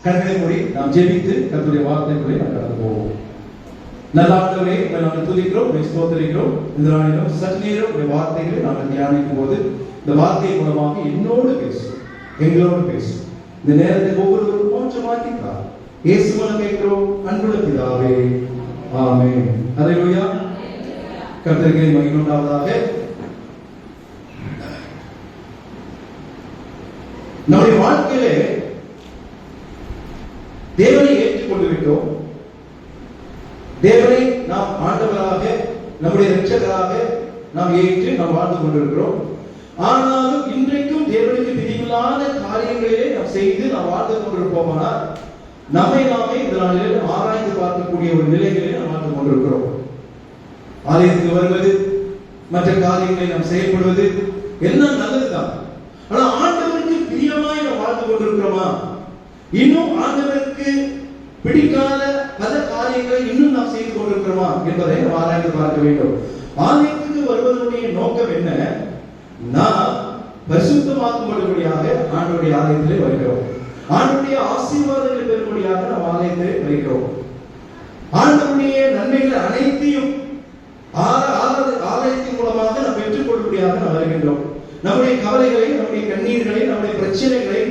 கண்களை மூடி நாம் ஜெபித்து கர்த்தருடைய வார்த்தைகளை நாம் கடந்து போவோம். நல்ல ஆண்டவரே, நாங்கள் துதிக்கிறோம், ஸ்தோத்திரிக்கிறோம். இந்த நாளிலும் சற்று நேரம் உடைய வார்த்தைகளை நாங்கள் தியானிக்கும் போது இந்த வார்த்தை மூலமாக என்னோடு பேசும், எங்களோடு பேசும். இந்த நேரத்தில் ஒவ்வொருவரும் மாற்றமாக்கிட்டார். இயேசு மூலம் கேட்கிறோம் அன்புள்ள பிதாவே, ஆமென். அல்லேலூயா. கர்த்தருக்கு மகிமை உண்டாவதாக. நம்முடைய வாழ்க்கையிலே தேவனை ஏற்றுக்கொண்டு விட்டோம். தேவனை நாம் ஆண்டவராக, நம்முடைய இரட்சகராக நாம் ஏற்று நாம் வாழ்ந்து கொண்டிருக்கிறோம். ஆனாலும் இன்றைக்கும் தேவனுக்கு பிரியமில்லாத காரியங்களிலே நாம் செய்து நாம் வாழ்ந்து கொண்டிருப்போமானால் நம்மை நாமே இந்த நாளிலே ஆராய்ந்து பார்க்கக்கூடிய ஒரு நிலைகளிலே நாம் வாழ்ந்து கொண்டிருக்கிறோம். ஆலயத்துக்கு வருவது, மற்ற காரியங்களை நாம் செயல்படுவது எல்லாம் நல்லதுதான். ஆனா ஆண்டவருக்கு பிரியமாய் நாம் வாழ்ந்து கொண்டிருக்கிறோமா? இன்னும் ஆண்டவருக்கு பிடிக்காத பல காரியங்களை இன்னும் நாம் செய்து கொண்டிருக்கிறோமா என்பதை நாம் ஆராய்ந்து பார்க்க வேண்டும். ஆலயத்துக்கு வருவதனுடைய நோக்கம் என்ன? நாம் பரிசுத்தமாக்கும்படியாக ஆண்டவருடைய ஆலயத்திலே வருகிறோம். ஆண்டவருடைய ஆசீர்வாதங்களை பெறும்படியாக நாம் ஆலயத்திலே வருகிறோம். ஆண்டவருடைய நன்மைகள் அனைத்தையும் ஆலயத்தின் மூலமாக நாம் பெற்றுக்கொள்ளும்படியாக நாம் வருகின்றோம். நம்முடைய கவலைகளை, நம்முடைய கண்ணீர்களை, நம்முடைய பிரச்சனைகளை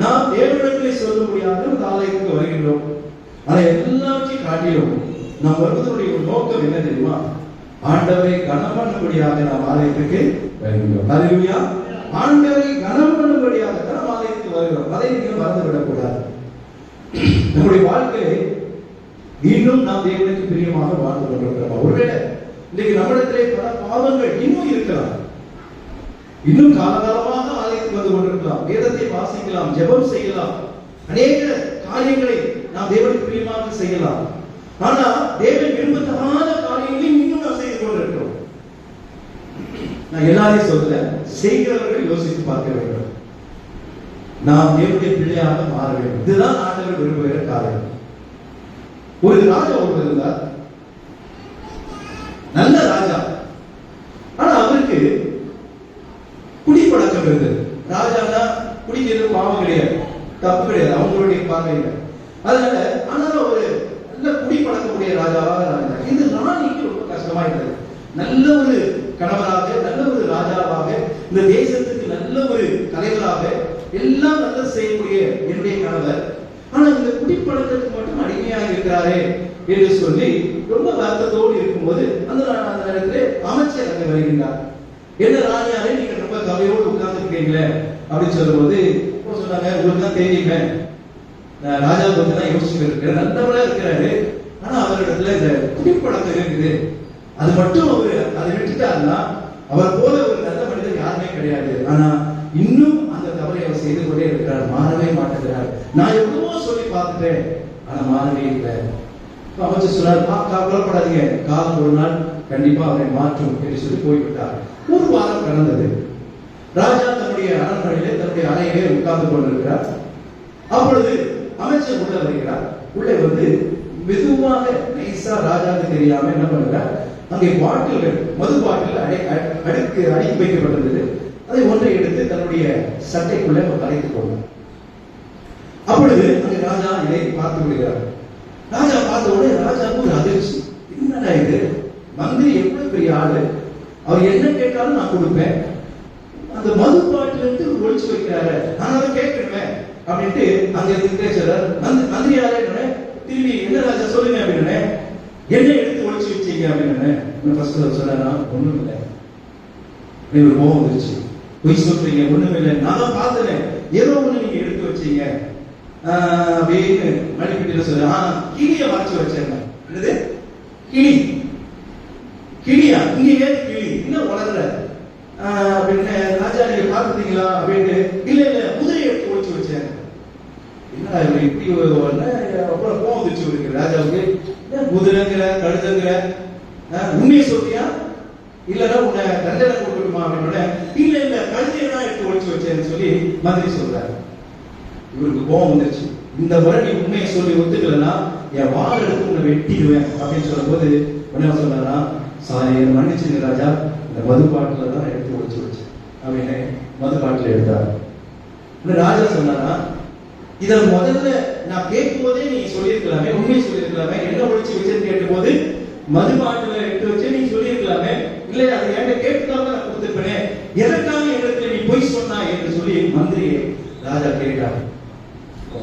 நாம் தேவனிடத்திலே சொல்லும்படியாக அந்த ஆலயத்துக்கு வருகின்றோம். ஆனா எல்லாத்தையும் காட்டிலும் நாம் வருவதனுடைய நோக்கம் என்ன தெரியுமா? ஆண்டவரை கனம் பண்ணும்படியாக நாம் ஆலயத்துக்கு வருகிறோம். அல்லேலூயா. ஆண்டவரை கனம் பண்ணும்படியாக நாம் ஆலயத்துக்கு வருகிறோம். அதை நீங்கள் மறந்துவிடக் கூடாது. நம்முடைய வாழ்க்கையை இன்னும் நாம் தேவனுக்கு பிரியமாக வாழ்ந்து கொண்டிருக்கிறோம். ஒருவேளை இன்னைக்கு நம்மிடத்திலே பல பாவங்கள் இன்னும் இருக்கலாம். இன்னும் காலகாலமாக ஆலயத்துக்கு வந்து கொண்டிருக்கலாம், வேதத்தை வாசிக்கலாம், ஜெபம் செய்யலாம், அநேக காரியங்களை நாம் தேவனுக்கு பிரியமாக செய்யலாம். ஆனா தேவன் விரும்பத்தகாத காரியங்களை இன்னும் நாம் செய்து கொண்டிருக்கிறோம். நான் எல்லாரையும் சொல்ல, செய்கிறவர்கள் யோசித்து பார்க்க வேண்டும். நாம் தேவனுடைய பிள்ளையாக மாற வேண்டும். இதுதான் ஆண்டவர் விரும்புகிற காரியம். ஒரு ராஜா ஒருவர் இருந்தார், நல்ல ராஜா. ஆனா அவருக்கு குடிப்பழக்கம் இருந்தது. ராஜானா குடிக்கிறது பாவம் கிடையாது, தப்பு கிடையாது அவங்களுடைய பார்வையில. அதனால ஆனாலும் ஒரு நல்ல குடிப்பழக்கக்கூடிய ராஜாவாக இருந்தார். இந்த ராணிக்கு ரொம்ப கஷ்டமா இருந்தது. நல்ல ஒரு கணவராக, நல்ல ஒரு ராஜாவாக, இந்த தேசத்துக்கு நல்ல ஒரு தலைவராக, எல்லாம் நல்ல செய்யக்கூடிய என்னுடைய கணவர், ஆனா இந்த குடிப்பழக்கத்துக்கு மட்டும் அடிமையாக இருக்கிறாரே என்று சொல்லி ரொம்ப வருத்தத்தோடு இருக்கும்போது அந்த நேரத்தில் அமைச்சர் அங்கே வருகின்றார். என்ன ராணியாரே, நீங்க ரொம்ப கவலையோடு உட்கார்ந்து இருக்கீங்களே அப்படின்னு சொல்லும்போது சொன்னாங்க, உங்களுக்கு தான் தெரியுமே, ராஜா பத்தி தான் யோசிச்சுட்டு இருக்கிற, நல்லவரா இருக்கிறாரு, ஆனா அவரிடத்துல இந்த குடிப்பழக்கம் இருக்குது. அது மட்டும் அவரு அதை விட்டுட்டாருன்னா அவர் போல ஒரு நல்ல மனிதர் யாருமே கிடையாது. ஆனா இன்னும் அந்த தவறை அவர் செய்து கொண்டே இருக்கிறார், மாறவே மாட்டேங்கிறார். நான் எவ்வளவோ சொல்லி பார்த்துட்டேன், ஆனா மாறவே இல்லை. அமைச்சர் சொன்னார், கவலைப்படாதீங்க, காலம் ஒரு நாள் கண்டிப்பா அவரை மாற்றும் என்று சொல்லி போய்விட்டார். ஒரு வாரம் கடந்தது. ராஜா தன்னுடைய அரண்மனையிலே, தன்னுடைய அறையிலே உட்கார்ந்து கொண்டிருக்கிறார். அப்பொழுது அமைச்சர் உள்ள வருகிறார். உள்ளே வந்து மெதுவாக நைசா ராஜாவுக்கு தெரியாம என்ன பண்ணுகிறார், அங்கே பாட்டில்கள், மது பாட்டில் அடுக்கி வைக்கப்பட்டிருந்தது. அதை ஒன்றை எடுத்து தன்னுடைய சட்டைக்குள்ளே அழைத்துக் கொண்டார். அப்பொழுது அங்கே ராஜா இதை பார்த்து விடுகிறார். ராஜா பார்த்த உடனே ராஜாவுக்கு ஒரு அதிர்ச்சி. என்னடா இது, மந்திரி எவ்வளவு பெரிய ஆளு, அவர் என்ன கேட்டாலும் நான் கொடுப்பேன், அந்த மது பாட்டில இருந்து ஒழிச்சு வைக்கிறாரு, நான் அதை கேட்கணுமே அப்படின்ட்டு அங்க இருந்து சொல்றாரு. மந்திரி யாரே திரும்பி, என்ன ராஜா சொல்லுங்க அப்படின்னு, என்ன எடுத்து ஒழிச்சு வச்சீங்க அப்படின்னு ஃபர்ஸ்ட் சொன்னா, ஒண்ணும் இல்லை, ஒரு கோபம் வந்துருச்சு. பொய் சொல்றீங்க, ஒண்ணும் இல்லை, நான் தான் பார்த்தேன், ஏதோ ஒண்ணு நீங்க எடுத்து வச்சீங்க அப்படின்னு மணிப்பட்டியில சொல்ல. கிளிய மறைச்சு வச்சேன். என்னது கிளி? கிளியா? இங்க ஏன் கிளி, என்ன வளர்ற அப்படின்னு ராஜா நீங்க பாத்துட்டீங்களா அப்படின்னு. இல்ல இல்ல, குதிரையை எடுத்து ஒழிச்சு வச்சேன். என்ன இப்படி அப்புறம் கோவம் வந்துச்சு இருக்கு ராஜாவுக்கு. குதிரைங்கிற, கழுதுங்கிற, உண்மையை சொல்றியா இல்லன்னா உன்னை தண்டனை கொடுக்கணுமா அப்படின்னு. இல்ல இல்ல, கழுதையை தான் எடுத்து ஒழிச்சு வச்சேன்னு சொல்லி மந்திரி சொல்றாரு. இவருக்கு கோபம் வந்துருச்சு. இந்த முறை நீ உண்மையை சொல்லி ஒத்துக்கலன்னா என் வாள் எடுத்து உன்னை வெட்டிடுவேன் அப்படின்னு சொல்லும் போது என்ன சொன்னாரா, சாரி மன்னிச்சுங்க ராஜா, இந்த மது பாட்டில தான் எடுத்து ஒழிச்சு வச்சேன் அப்படின்னு மது பாட்டில் எடுத்தார். ராஜா சொன்னாரா, இத முதல்ல நான் கேட்கும் போதே நீ சொல்லியிருக்கலாமே, உண்மை சொல்லியிருக்கலாமே. என்ன ஒழிச்சு வச்சுன்னு கேட்ட போது மதுபாட்டில எடுத்து வச்சு நீ சொல்லியிருக்கலாமே. இல்லை, அதை என்கிட்ட கேட்டுதான் நான் கொடுத்துருப்பேனே, எதற்காக இடத்துல நீ பொய் சொன்னா என்று சொல்லி மந்திரியை ராஜா கேட்டார்.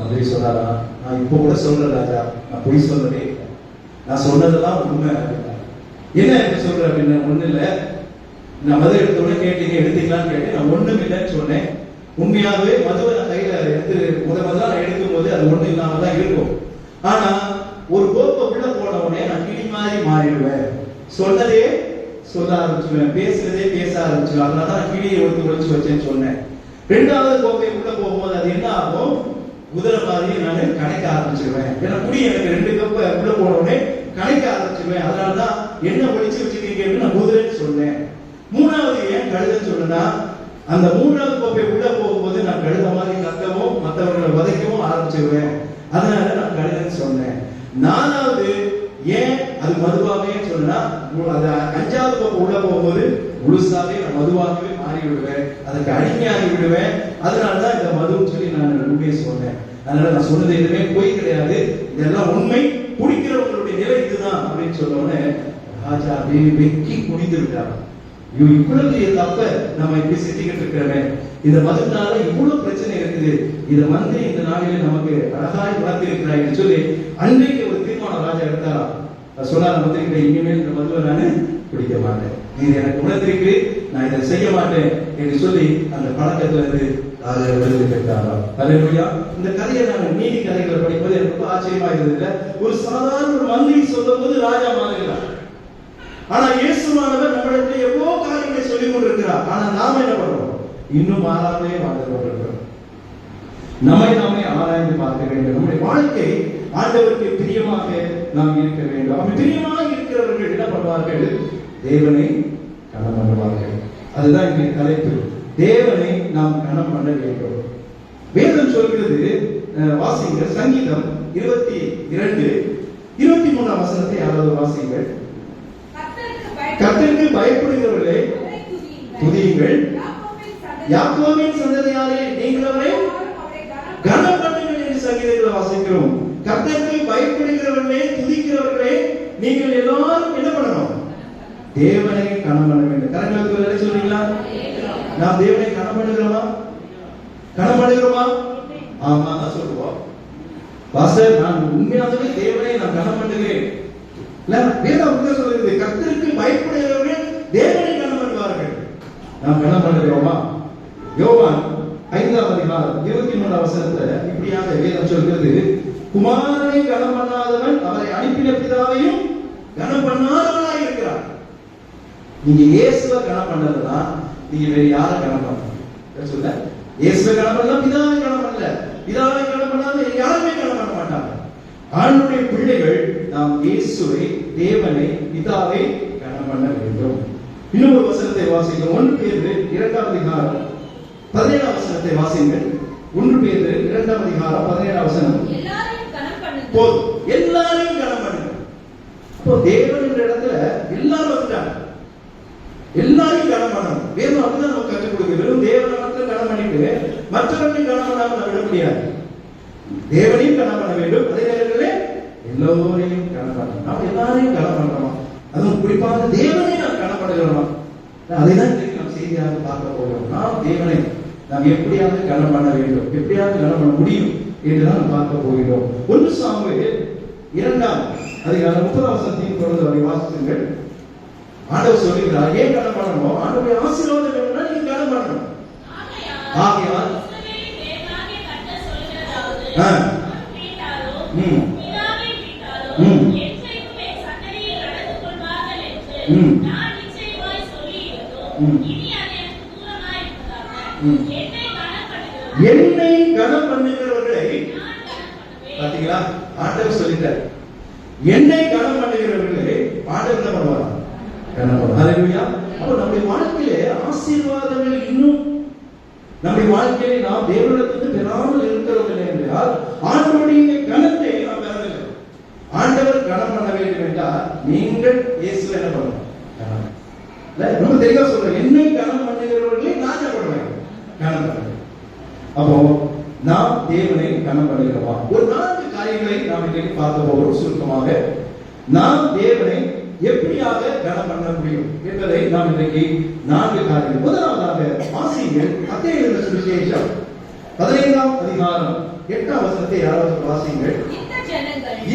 மந்திரி சொன்னாரா, நான் இப்ப கூட சொல்றேன் ராஜா, நான் பொய் சொல்லவே இல்லை, நான் சொன்னதெல்லாம் உண்மை. என்ன என்ன சொல்ற அப்படின்னு, ஒண்ணு இல்ல, நான் மது எடுத்தோட கேட்டீங்க, எடுத்தீங்களான்னு கேட்டேன். நான் ஒண்ணும் இல்லைன்னு சொன்னேன். உண்மையாகவே மதுவை நான் கையில எடுத்து முதல்ல நான் எடுக்கும் போது அது ஒண்ணு இல்லாம தான் இருக்கும். ஆனா ஒரு கோப்பை உள்ள போன உடனே நான் கிளி மாதிரி மாறிடுவேன், சொன்னதே சொல்ல ஆரம்பிச்சுவேன், பேசுறதே பேச ஆரம்பிச்சுவேன். அதனாலதான் கிளியை ஒழிச்சு வச்சேன்னு சொன்னேன். ரெண்டாவது கோப்பை உள்ள போகும்போது அது என்ன ஆகும், குதிரை மாதிரி நான் கணக்க ஆரம்பிச்சிருவேன். ஏன்னா குடி எனக்கு 2 கப்ப உள்ள போன உடனே கணக்க ஆரம்பிச்சிருவேன். அதனாலதான் என்ன ஒழிச்சு வச்சிருக்கீங்கன்னு நான் குதிரைன்னு சொன்னேன். மூணாவது ஏன் கழுதைன்னு சொன்னா, அந்த 3வது கோப்பை உள்ள போகும்போது நான் கழுத மாதிரி கத்தவும் மற்றவர்களை வதைக்கவும் ஆரம்பிச்சிருவேன். அதனால நான் கழுதைன்னு சொன்னேன். 4வது ஏன் அது மதுவாவே சொன்னா, அது 5வது கோப்பை உள்ள போகும்போது முழுசாவே நான் மதுவாகவே மாறி விடுவேன், அதுக்கு அடிமையாகி விடுவேன். அதனாலதான் இந்த மதுன்னு சொல்லி நான் உண்மையை சொன்னேன். அதனால நான் சொன்னது எதுவுமே பொய் கிடையாது, இதெல்லாம் உண்மை, குடிக்கிறவங்களுடைய நிலை இதுதான் அப்படின்னு சொன்னோடனே ராஜா வெக்கி குடிந்து விட்டார். இவ்வளவு தப்ப நம்ம இப்படி செஞ்சுக்கிட்டு இருக்கிறோமே, இந்த மதுனால இவ்வளவு பிரச்சனை இருக்குது, இத மந்திரி இந்த நாளிலே நமக்கு அழகாய் வளர்த்து இருக்கிறாய் சொல்லி அன்றைக்கு ஒரு தீர்மானம் ராஜா எடுத்தாராம். சொன்னார் மந்திரிகிட்ட, இனிமேல் இந்த மதுவை நானு குடிக்க மாட்டேன், நீ எனக்கு உணர்ந்திருக்கு, நான் இதை செய்ய மாட்டேன் என்று சொல்லி அந்த பழக்கத்துல இருந்து ராஜா விடுதலை பெற்றாராம். அல்லேலூயா. இந்த கதையை நான் நீதி கதைகளை படிப்பது எனக்கு ரொம்ப ஆச்சரியமா இருந்தது. ஒரு சாதாரண ஒரு மந்திரி சொல்லும் போது ராஜா மாறுகிறார். ஆனா இயேசுவானவர் நம்மளுக்கு எவ்வளவு காரியங்களை சொல்லிக் கொண்டிருக்கிறார். ஆனா நாம என்ன பண்றோம், இன்னும் மாறாமலே வாழ்ந்து கொண்டிருக்கிறோம். நம்மை நாமே ஆராய்ந்து பார்க்க வேண்டும். நம்முடைய வாழ்க்கை ஆண்டவருக்கு பிரியமாக நாம் இருக்க வேண்டும். அப்படி பிரியமாக இருக்கிறவர்கள் என்ன பண்ணுவார்கள், தேவனை கனம் பண்ணுவார்கள். அதுதான் இன்றைய தலைப்பு, தேவனை நாம் கனம் பண்ண வேண்டும். வேதம் சொல்கிறது, வாசிங்கள் சங்கீதம் 22 23 வசனத்தை யாராவது வாசிங்கள். கர்த்தருக்கு பயப்படுகிறவர்களே துதியுங்கள், யாக்கோபின் சந்ததியாரே நீங்கள் அவரை கனம் பண்ணுங்கள் என்று சங்கீதத்தில் வாசிக்கிறோம். கர்த்தருக்கு பயப்படுகிறவர்களே துதிக்கிறவர்களே நீங்கள் எல்லாரும் என்ன பண்ணணும், தேவனை கனம் பண்ண வேண்டும். கரங்களுக்கு வேலை சொல்றீங்களா? நாம் தேவனை கனம் பண்ணுகிறோமா? கனம் பண்ணுகிறோமா? ஆமா தான் சொல்லுவோம். பாஸ்டர், நான் உண்மையாகவே தேவனை நான் கனம் பண்ணுகிறேன். வேதம் சொல்லுகிறது, கர்த்தருக்கு பயப்படுகிறவர்கள் தேவனை கனம் பண்ணுவார்கள். நாம் கனம் பண்ணுகிறோமா? யோவான் 5ஆம் அதிகாரம் 23 வசனத்துல இப்படியாக வேதம் சொல்கிறது, குமாரனை கனம் பண்ணாதவன் அவரை அனுப்பின பிதாவையும் கனம் பண்ணாதவனாய் இருக்கிறார். நீங்க இயேசுவை கனம் பண்ணலன்னா நீங்க வேற யாரை கனம் பண்ணணும் சொல்ல? இயேசுவை கனம் பண்ணலாம், பிதாவை கனம் பண்ணல. பிதாவை கனம் பண்ணாத யாருமே கனம் பண்ண மாட்டாங்க. ஆண்டவருடைய பிள்ளைகள் நாம் இயேசுவை, தேவனை, பிதாவை கனம் பண்ண வேண்டும். இன்னொரு வசனத்தை வாசிக்கிறோம். 1 பேதுரு 2ஆம் அதிகாரம் 17ஆம் வசனத்தை வாசிங்கள். 1 பேதுரு 2ஆம் அதிகாரம் 17ஆம் வசனம். எல்லாரையும் கனம் பண்ணுங்க. போதும், எல்லாரையும் கனம் பண்ணுங்க. அப்போ தேவன் என்ற இடத்துல எல்லாரும் வந்துட்டாங்க, எல்லாரையும் கனம் பண்ணணும். வேதம் அப்படிதான் நமக்கு கற்றுக் கொடுக்குது. வெறும் தேவனை மட்டும் கனம் பண்ணிட்டு மற்றவர்களையும் கனம் பண்ணாம நம்ம விட முடியாது. தேவனையும் கனம் பண்ண வேண்டும், அதே நேரத்தில் எல்லோரையும் கனம் பண்ணணும். நாம் எல்லாரையும் கனம் பண்றோமா? அதுவும் குறிப்பாக தேவனை நாம் கனம் பண்ணுகிறோமா? அதைதான் நாம் செய்தியாக பார்க்க போகிறோம். நாம் தேவனை நாம் எப்படியாவது கனம் பண்ண வேண்டும், எப்படியாவது கனம் பண்ண முடியும் என்றுதான் பார்க்க போகிறோம். 1 சாமுவேல் 2ஆம் அதிகாரம் 30ஆம் வசனத்தையும் தொடர்ந்து வரை வாசித்துங்கள். ஆண்டவர் சொல்லுகிறார், ஏன் கனம் பண்ணணும்? ஆண்டவருடைய ஆசீர்வாதம் வேணும்னா நீங்க கனம் பண்ணணும். ஆகையால் என்னை கனம் பண்ணுகிறவர்களை பாத்தீங்களா, ஆண்டவர் சொல்லிட்டார், என்னை கனம் பண்ணுகிறவர்களை ஆண்டவர் என்ன பண்ணுவார், கனம் பண்ணுவார். ஹல்லேலூயா. அப்ப நம்முடைய வாழ்க்கையிலே ஆசீர்வாதங்கள் இன்னும் நம்முடைய வாழ்க்கையிலே நாம் தேவனிடத்திலிருந்து பெறாமல் இருக்கிறவர்கள் என்றால் ஆண்டவருடைய கனத்தை நாம் பெறவில்லை. ஆண்டவர் கனம் பண்ண வேண்டும் என்றால் நீங்கள் இயேசுவை என்ன பண்ணணும், ரொம்ப தெளிவா சொல்றேன், என்னை கனம் பண்ணுகிறவர்களை நான் என்ன பண்ணுவேன், கனம் பண்ணுவேன். அப்போ நாம் தேவனை கனம் பண்ணுகிறோமா? ஒரு 4 காரியங்களை நாம் இன்றைக்கு பார்க்க போகிறோம். சுருக்கமாக நாம் தேவனை எப்படியாக கனம் பண்ண முடியும் என்பதை நாம் இன்றைக்கு 4 காரியங்கள். முதலாவதாக வாசியுங்கள் மத்தேயு எழுதின சுவிசேஷம் 15ஆம் அதிகாரம் 8ஆம் வசனத்தை யாராவது வாசியுங்கள்.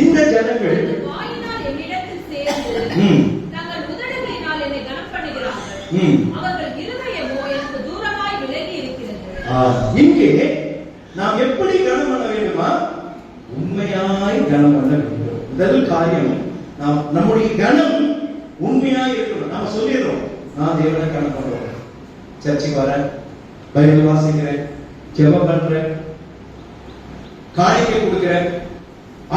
இந்த ஜனங்கள் வாயினால் என்னிடத்தில் சேர்ந்து தங்கள் உதடுகளினால் என்னை கனம் பண்ணுகிறார்கள், அவர்கள் இருதயமோ எனக்கு தூரமாய் விலகி இருக்கிறது. இங்கே நாம் எப்படி கனம் பண்ண வேண்டுமா? உண்மையாய் கனம் பண்ண வேண்டும். முதல் காரியம், நாம் நம்முடைய கனம் உண்மையாய் இருக்கணும். நாம சொல்லிடுறோம், நான் தேவனை கனம் பண்றோம், சர்ச்சுக்கு வரேன், பைபிள் வாசிக்கிறேன், ஜெபம் பண்றேன், காணிக்கை கொடுக்கிறேன்,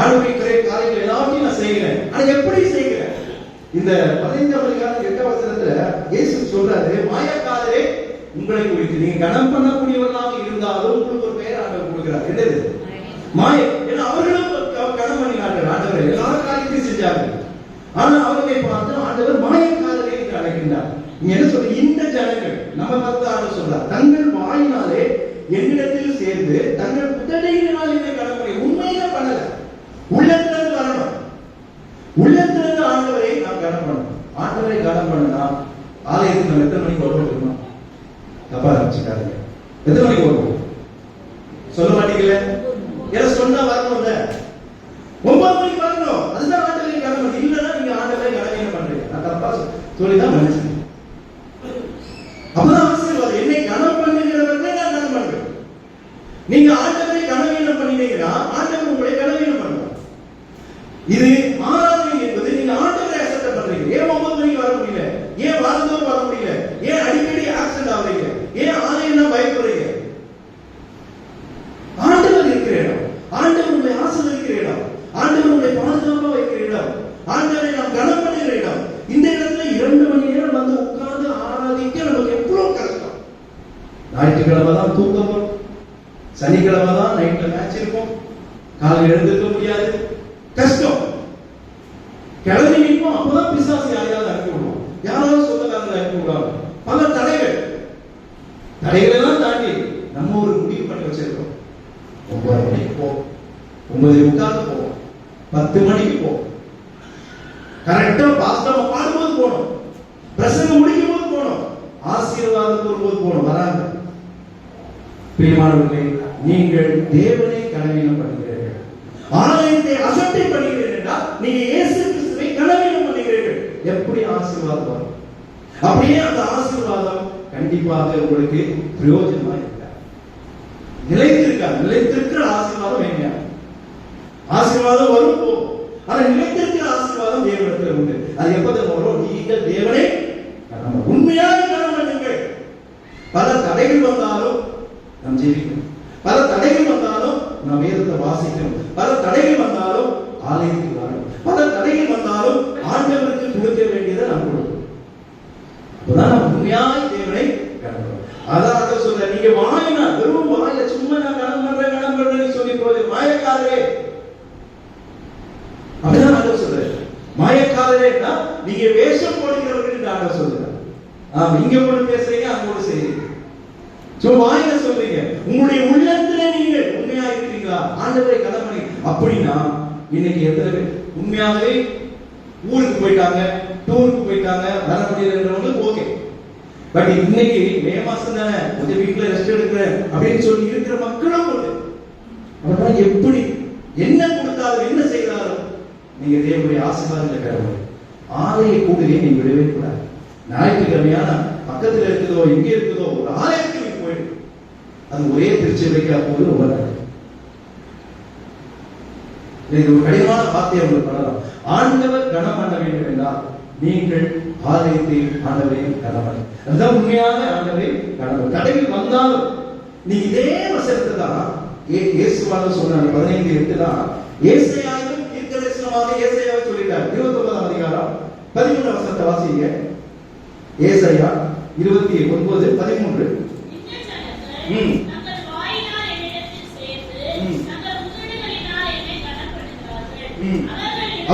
ஆளுமைக்கிற காரியங்கள் எல்லாத்தையும் நான் செய்கிறேன். ஆனா எப்படி செய்கிறேன்? இந்த 15ஆம் அதிகாரம் 8ஆம் வசனத்துல இயேசு சொல்றாரு, மாயக்காரரே உங்களை குறித்து நீங்க கனம் பண்ணக்கூடியவர்களாக இருந்தாலும் உங்களுக்கு ஒரு பெயர் ஆண்டவர் கொடுக்கிறார். என்னது? மாய. ஏன்னா அவர்களும் கனம் பண்ணினார்கள், ஆண்டவர் எல்லா காரியத்தையும் செஞ்சாங்க. ஆனா அவர்களை பார்த்து ஆண்டவர் மாயக்காரரே என்று அழைக்கின்றார். நீங்க என்ன சொல்றீங்க? இந்த ஜனங்கள் நம்ம பார்த்து ஆண்டவர் சொல்றார், தங்கள் வாயினாலே என்னிடத்தில் சேர்ந்து தங்கள் உதடுகளினால் என்னை கனம் பண்ணி. உண்மையில பண்ணல, உள்ளத்திலிருந்து வரணும். உள்ளத்திலிருந்து ஆண்டவரை நாம் கனம் பண்ணணும். ஆண்டவரை கனம் பண்ணா ஆலயத்துக்கு நம்ம எத்தனை மணிக்கு வருவோம்? தப்பா ஆரம்பிச்சுட்டாருங்க. எத்தனை மணிக்கு வருவோம்? சொல்ல மாட்டீங்களே. ஏன்னா சொன்னா வரணும்ல, 9 மணிக்கு வரணும். அதுதான் ஆண்டவரை கனம் பண்ணி. இல்லைன்னா நீங்க ஆண்டவரை கனம் பண்றீங்க. நான் தப்பா சொல்லிதான் மனுஷன். அப்பதான் ஆசீர்வாதம். என்னை கனம் பண்ணுகிறவர்களே நான் கனம் பண்றேன். நீங்க ஆண்டவரை கனவீனம் பண்ணினீங்கன்னா ஆண்டவர் உங்களை கனவீனம் பண்ணுவார். இது ஆராதனை என்பது நீங்க ஆண்டவரை அக்செப்ட் பண்றீங்க. ஏன் 9 மணிக்கு வர முடியல? ஏன் வாரந்தோறும் வர முடியல? ஏன் அடிக்கடி ஆக்சிடென்ட் ஆகுறீங்க? ஏன் ஆலயம் பயப்படுறீங்க? ஆண்டவர் இருக்கிற இடம், ஆண்டவர் உங்களை ஆசீர்வதிக்கிற இடம், ஆண்டவர் உங்களை பாதுகாப்பா வைக்கிற இடம், ஆண்டவரை நாம் கனம் பண்ணுகிற இடம். இந்த இடத்துல 2 மணி நேரம் வந்து உட்கார்ந்து ஆராதிக்க நமக்கு எவ்வளவு கஷ்டம். ஞாயிற்றுக்கிழமை தான் தூக்கம் வரும், சனிக்கிழமை தான் நைட்ல மேட்ச் இருக்கும், காலையில் எழுந்திருக்க முடியாது, கஷ்டம். கிளம்பி நிற்போம், அப்பதான் பிசாசு யாரையாவது அனுப்பி விடுவோம், யாராவது சொந்தக்காரங்களை அனுப்பி விடுவாங்க. பல தடைகள் எல்லாம் தாண்டி நம்ம ஒரு முடிவு பண்ணி வச்சிருக்கோம். 9 மணிக்கு போ, 9:15 போவோம், 10 மணிக்கு போ, கரெக்டா பாஸ்டர் பாடும்போது போனோம், பிரசங்கம் முடிக்கும் போது போனோம், ஆசீர்வாதம் கூறும்போது போனோம். வராங்க. பிரியமானவர்களே, நீங்கள் தேவனை கனவீனம் பண்ணுகிறீர்கள், ஆலயத்தை அசட்டை பண்ணுகிறீர்கள் என்றால் நீங்க இயேசு கிறிஸ்துவை கனவீனம் பண்ணுகிறீர்கள். எப்படி ஆசீர்வாதம் வரும்? அப்படியே அந்த ஆசீர்வாதம் கண்டிப்பாக உங்களுக்கு பிரயோஜனமா இருக்காது, நிலைத்திருக்காது. நிலைத்திருக்கிற ஆசீர்வாதம் என்ன? ஆசீர்வாதம் வரும் போகும், ஆனா நிலைத்திருக்கிற ஆசீர்வாதம் தேவனிடத்தில் உண்டு. அது எப்போது வரும்? நீங்கள் தேவனை உண்மையாக கனம் பண்ணுங்கள். பல தடைகள் வந்தாலும் நாம் ஜெபிக்கணும், பல தடைகள் வந்தாலும் நாம் வேதத்தை வாசிக்கணும், பல தடைகள் வந்தாலும் ஆலயத்துக்கு வரணும், பல தடைகள் வந்தாலும் ஆண்டவருக்கு கொடுக்க வேண்டியதை நாம் கொடுக்கணும். அப்பதான் நாம் உண்மையாய் தேவனை கனப்படுறோம். அதான் சொல்ற, நீங்க வாயினா வெறும் வாயில சும்மா நான் கனம் பண்றேன்னு சொல்லி போது மாயக்காரரே. அப்படிதான் ஆண்டவர் சொல்றாரு. மாயக்காரரேன்னா நீங்க வேஷம் போடுகிறவர்கள் ஆண்டவர் சொல்றாரு. இங்க ஒண்ணு பேசுறீங்க, அங்க ஒண்ணு செய்றீங்க. வாயில சொல்றீங்க, உங்களுடைய உள்ளத்துல நீங்க உண்மையா இருக்கீங்களா? ஆண்டவரை கனம் பண்ணி. அப்படின்னா இன்னைக்கு எத்தனை பேர் உண்மையாகவே ஊருக்கு போயிட்டாங்க, டூருக்கு போயிட்டாங்க, வர முடியலன்றவங்களுக்கு ஓகே. பட் இன்னைக்கு மே மாசம் தானே, கொஞ்சம் வீட்டுல ரெஸ்ட் எடுக்கிறேன் அப்படின்னு சொல்லி இருக்கிற மக்களும் உண்டு. அப்படின்னா எப்படி என்ன கொடுத்தாலும் என்ன செய்தாலும் நீங்க தேவனுடைய ஆசீர்வாதங்களை பெறணும். ஆலய கூடுகையை நீங்க விடவே கூடாது. ஞாயிற்றுக்கிழமையான பக்கத்துல இருக்குதோ எங்க இருக்குதோ ஒரு ஆலயத்துக்கு போயிடும். அது ஒரே திருச்சி வைக்கிற போது ரொம்ப நல்லது. இது ஒரு கடினமான வார்த்தையை உங்களுக்கு பண்ணலாம். ஆண்டவர் கனம் பண்ண வேண்டும் என்றால் நீங்கள் ஆலயத்தை ஆண்டவரை கனம் பண்ண. அதுதான் உண்மையான ஆண்டவரை கனம். தடைகள் வந்தாலும் நீ இதே வசனத்தை தான் இயேசுவாக சொன்னார். 15:8 தான் ஏசாயாவும் தீர்க்கதரிசனமாக ஏசாயாவை சொல்லிட்டார். 29ஆம் அதிகாரம் 13 வசனத்தை வாசிங்க. ஏசாயா 29:13.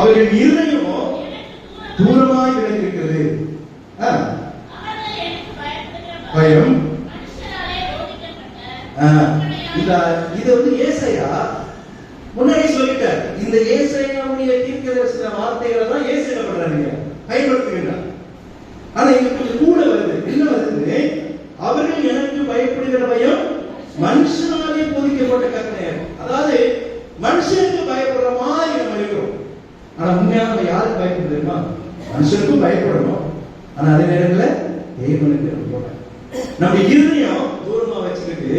அவர்கள் இருதயமோ தூரமாய் விலகிருக்கிறது. பயம். இது வந்து ஏசாயா பண்ணிட்டார். இந்த ஏசாயாவுடைய தீர்க்கதரிசன வார்த்தைகளை தான் இயேசு என்ன பண்றாங்க, பயன்படுத்துகின்றார். ஆனா இங்க கொஞ்சம் கூட வருது. என்ன வருது? அவர்கள் எனக்கு பயப்படுகிற பயம் மனுஷனாலே போதிக்கப்பட்ட கற்பனை. அதாவது மனுஷனுக்கு பயப்படுற மாதிரி நம்ம இருக்கிறோம். ஆனா உண்மையா நம்ம யாருக்கு பயப்படுது தெரியுமா? மனுஷனுக்கும் பயப்படணும். ஆனா அதே நேரத்தில் தேவனுக்கு நம்ம இருதயம் தூரமா வச்சுக்கிட்டு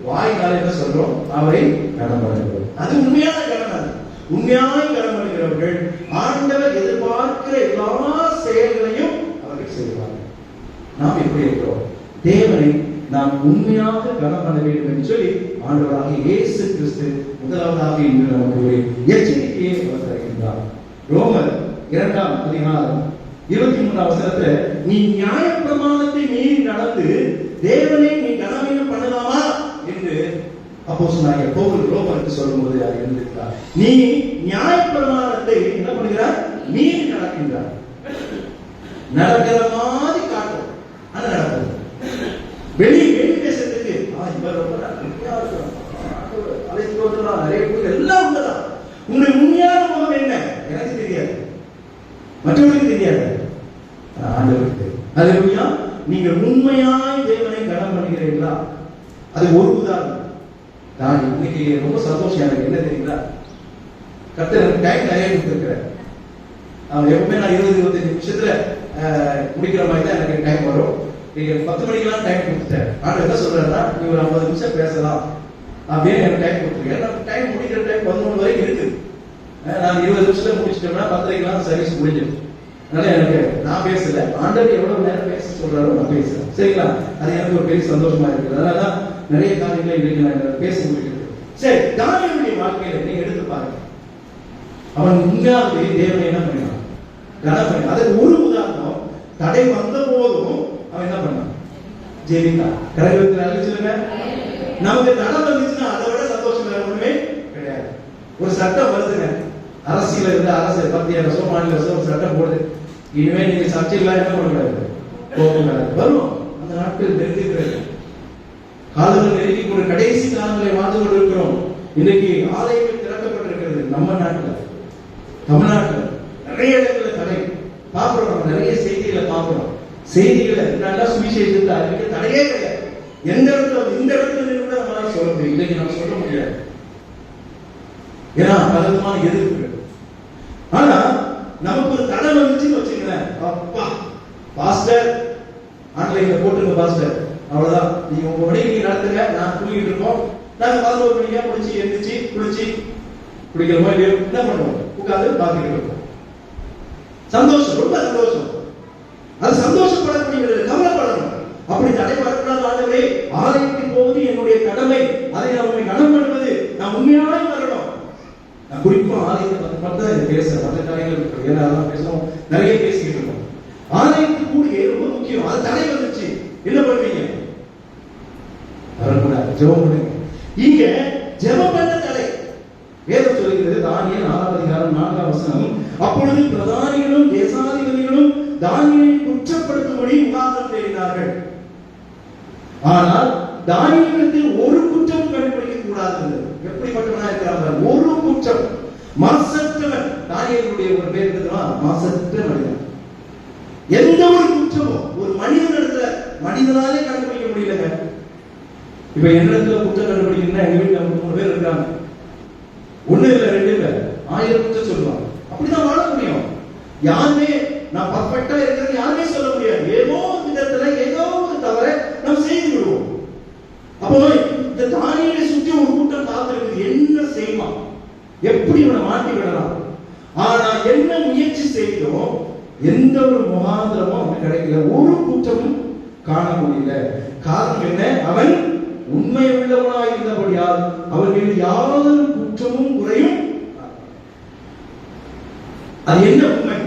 வாய்னால என்ன சொல்றோம்? அவரை கடன் பண்ணுகிறோம். அது உண்மையான கடன். அது உண்மையாய் கடன் பண்ணுகிறவர்கள் ஆண்டவர் எதிர்பார்க்கிற எல்லா செயல்களையும் அவர்கள் செய்வார்கள். நாம் எப்படி இருக்கிறோம்? தேவனை நாம் உண்மையாக கனம் பண்ண வேண்டும் என்று சொல்லி ஆண்டவராக இயேசு கிறிஸ்து முதலாவதாக இன்று நமக்கு ஒரு எச்சரிக்கையை தருகின்றார். ரோமர் 2:23 நீ நியாயப்பிரமாணத்தை மீறி நடந்து தேவனை நீ கனவீனம் பண்ணலாமா என்று அப்போஸ்தலனாகிய பவுல் ரோமருக்கு சொல்லும்போது அது இருந்திருக்கிறார். நீ நியாயப்பிரமாணத்தை என்ன பண்ணுகிறார்? மீறி நடக்கின்றார். நடக்கிற மாதிரி காட்டும், ஆனா நடக்கும். வெளி தேசத்துக்கு எல்லாம் உண்மைதான். உங்களுடைய உண்மையான முகம் என்ன எனக்கு தெரியாது, மற்றவர்களுக்கு தெரியாது, ஆண்டவருக்கு. அல்லேலூயா. நீங்கள் உண்மையாய் தேவனை கனம் பண்ணுகிறீர்களா? அது ஒரு உதாரணம். நான் இன்னைக்கு ரொம்ப சந்தோஷம். எனக்கு என்ன தெரியுங்களா? கர்த்தர் டைம் நிறைய கொடுத்திருக்கிறார். எப்பவுமே நான் 20-25 நிமிஷத்துல முடிக்கிற மாதிரி தான் எனக்கு டைம் வரும். நீங்க 10 மணிக்கெல்லாம் டைம் கொடுத்துட்டேன். ஆனா என்ன சொல்றேன்னா, நீ ஒரு 50 நிமிஷம் பேசலாம் அப்படின்னு எனக்கு டைம் கொடுத்துருக்கேன். எனக்கு டைம் முடிக்கிற டைம் 11 வரைக்கும் இருக்குது. நான் 20 நிமிஷத்துல முடிச்சிட்டோம்னா 10:30 சர்வீஸ் முடிஞ்சிடும். அதனால எனக்கு நான் பேசல, ஆண்டவர் எவ்வளவு நேரம் பேச சொல்றாரோ நான் பேசுறேன். சரிங்களா? அது எனக்கு ஒரு பெரிய சந்தோஷமா இருக்குது. அதனாலதான் நிறைய காரியங்களை இன்னைக்கு நான் பேச முடிகிறது. சரி, தானியேலுடைய வாழ்க்கையில நீங்க எடுத்து பாருங்க. அவன் உண்மையாகவே தேவனை என்ன பண்ணினான்? கனம் பண்ணான். அதுக்கு ஒரு உதாரணம், தடை வந்த போதும் அவன் என்ன பண்ணான்? ஜெயித்தான். கரங்களுக்கு சொல்லுங்க. நமக்கு தடை வந்துச்சுன்னா அதை விட சந்தோஷம் வேற ஒண்ணுமே கிடையாது. ஒரு சட்டம் வருதுங்க, அரசியல இருந்து அரசு மத்திய அரசோ மாநில அரசோ ஒரு சட்டம் போடுது. இனிமே நீங்க சர்ச்சைலாம் என்ன பண்ணக்கூடாது, போகக்கூடாது. வரும் அந்த நாட்கள் நெருங்குகிறது. காலங்கள் நெருங்கி கொண்டு கடைசி காலங்களை வாழ்ந்து கொண்டு இருக்கிறோம். இன்னைக்கு ஆலயங்கள் திறக்கப்பட்டிருக்கிறது நம்ம நாட்டுல, தமிழ்நாட்டுல நிறைய இடத்துல தடை பார்க்கிறோம். நம்ம நிறைய செய்திகளை பார்க்கிறோம். செய்திகளை நல்லா சுவிசேஷத்தை அறிவிக்க தடையே கிடையாது. எந்த இடத்துல இந்த இடத்துல கூட நம்மளால சொல்ல முடியும். இன்னைக்கு நம்ம சொல்ல முடியாது, ஏன்னா பலவிதமான எதிர்ப்பு. ஆனா நமக்கு ஒரு தடை வந்துச்சுன்னு வச்சுங்களேன், அப்பா பாஸ்டர் ஆன்லைன்ல போட்டுருங்க பாஸ்டர், அவ்வளவுதான். நீங்க உங்க வழி நீங்க நடத்துங்க, நான் தூங்கிட்டு இருக்கோம். நாங்க 11 மணிக்கா குளிச்சு எழுந்திரிச்சு குளிச்சு குடிக்கிறோமோ இல்லையோ என்ன பண்ணுவோம்? உட்கார்ந்து பார்த்துக்கிட்டு இருக்கோம். சந்தோஷம், ரொம்ப சந்தோஷம். அது சந்தோஷப்படக்கூடிய, கவலைப்படணும். அப்படி தடை வரக்கூடாது. ஆண்டவரே, ஆலயத்துக்கு போவது என்னுடைய கடமை, அதை நான் உண்மை கனம் பண்ணுவது, நான் உண்மையாக வரணும். நான் குறிப்பா ஆலயத்தை மட்டும் தான் இதை பேசுறேன், மற்ற காரியங்கள் ஏன்னா அதெல்லாம் பேசுவோம், நிறைய பேசிக்கிட்டு இருக்கோம். ஆலயத்துக்கு கூடிய ரொம்ப முக்கியம். அது தடை வந்துச்சு, என்ன பண்ணுவீங்க? வரக்கூடாது, ஜெபம் பண்ணுங்க. இங்க ஜெபம் பண்ண தடை வேதம் சொல்கிறது. தானியேல் 4:4 அப்பொழுது பிரதானிகளும் தேசாதிபதிகளும் தானியேலை குற்றப்படுத்தும்படி முகாந்திரம் தேடினார்கள். ஆனால் தானியேலிடத்தில் ஒரு குற்றம் கண்டுபிடிக்க கூடாது. எப்படிப்பட்டவனா இருக்கிறார்? ஒரு குற்றம், மாசற்றவன். தானியேலுடைய ஒரு பேர் இருக்குதுமா, மாசற்ற மனிதன். எந்த ஒரு குற்றமும் ஒரு மனிதனிடத்துல மனிதனாலே கண்டுபிடிக்க முடியலங்க. இப்ப என்னிடத்துல குற்றம் கண்டுபிடிக்கணும்னா எங்க வீட்டுல 3 பேர் இருக்காங்க. 1 இல்ல 2 இல்ல 1000 குற்றம் சொல்லுவாங்க. அப்படிதான் வாழ முடியும். யாருமே நான் பர்ஃபெக்ட்டா இருக்கிறது யாருமே சொல்ல முடியாது. ஏதோ விதத்துல ஏதோ ஒரு தவறை நாம் செய்து விடுவோம். அப்போ இந்த தானியேலை சுற்றி ஒரு கூட்டம் காத்திருக்குது. என்ன செய்வான், எப்படி இவனை மாட்டி விடலாம். ஆனா என்ன முயற்சி செய்தோம், எந்த ஒரு முகாந்திரமும் அவனுக்கு கிடைக்கல, ஒரு குற்றமும் காண முடியல. காரணம் என்ன? அவன் உண்மை உள்ளவனாய் இருந்தபடியால் அவன் மீது யாதொரு குற்றமும் குறையும். அது என்ன உண்மை?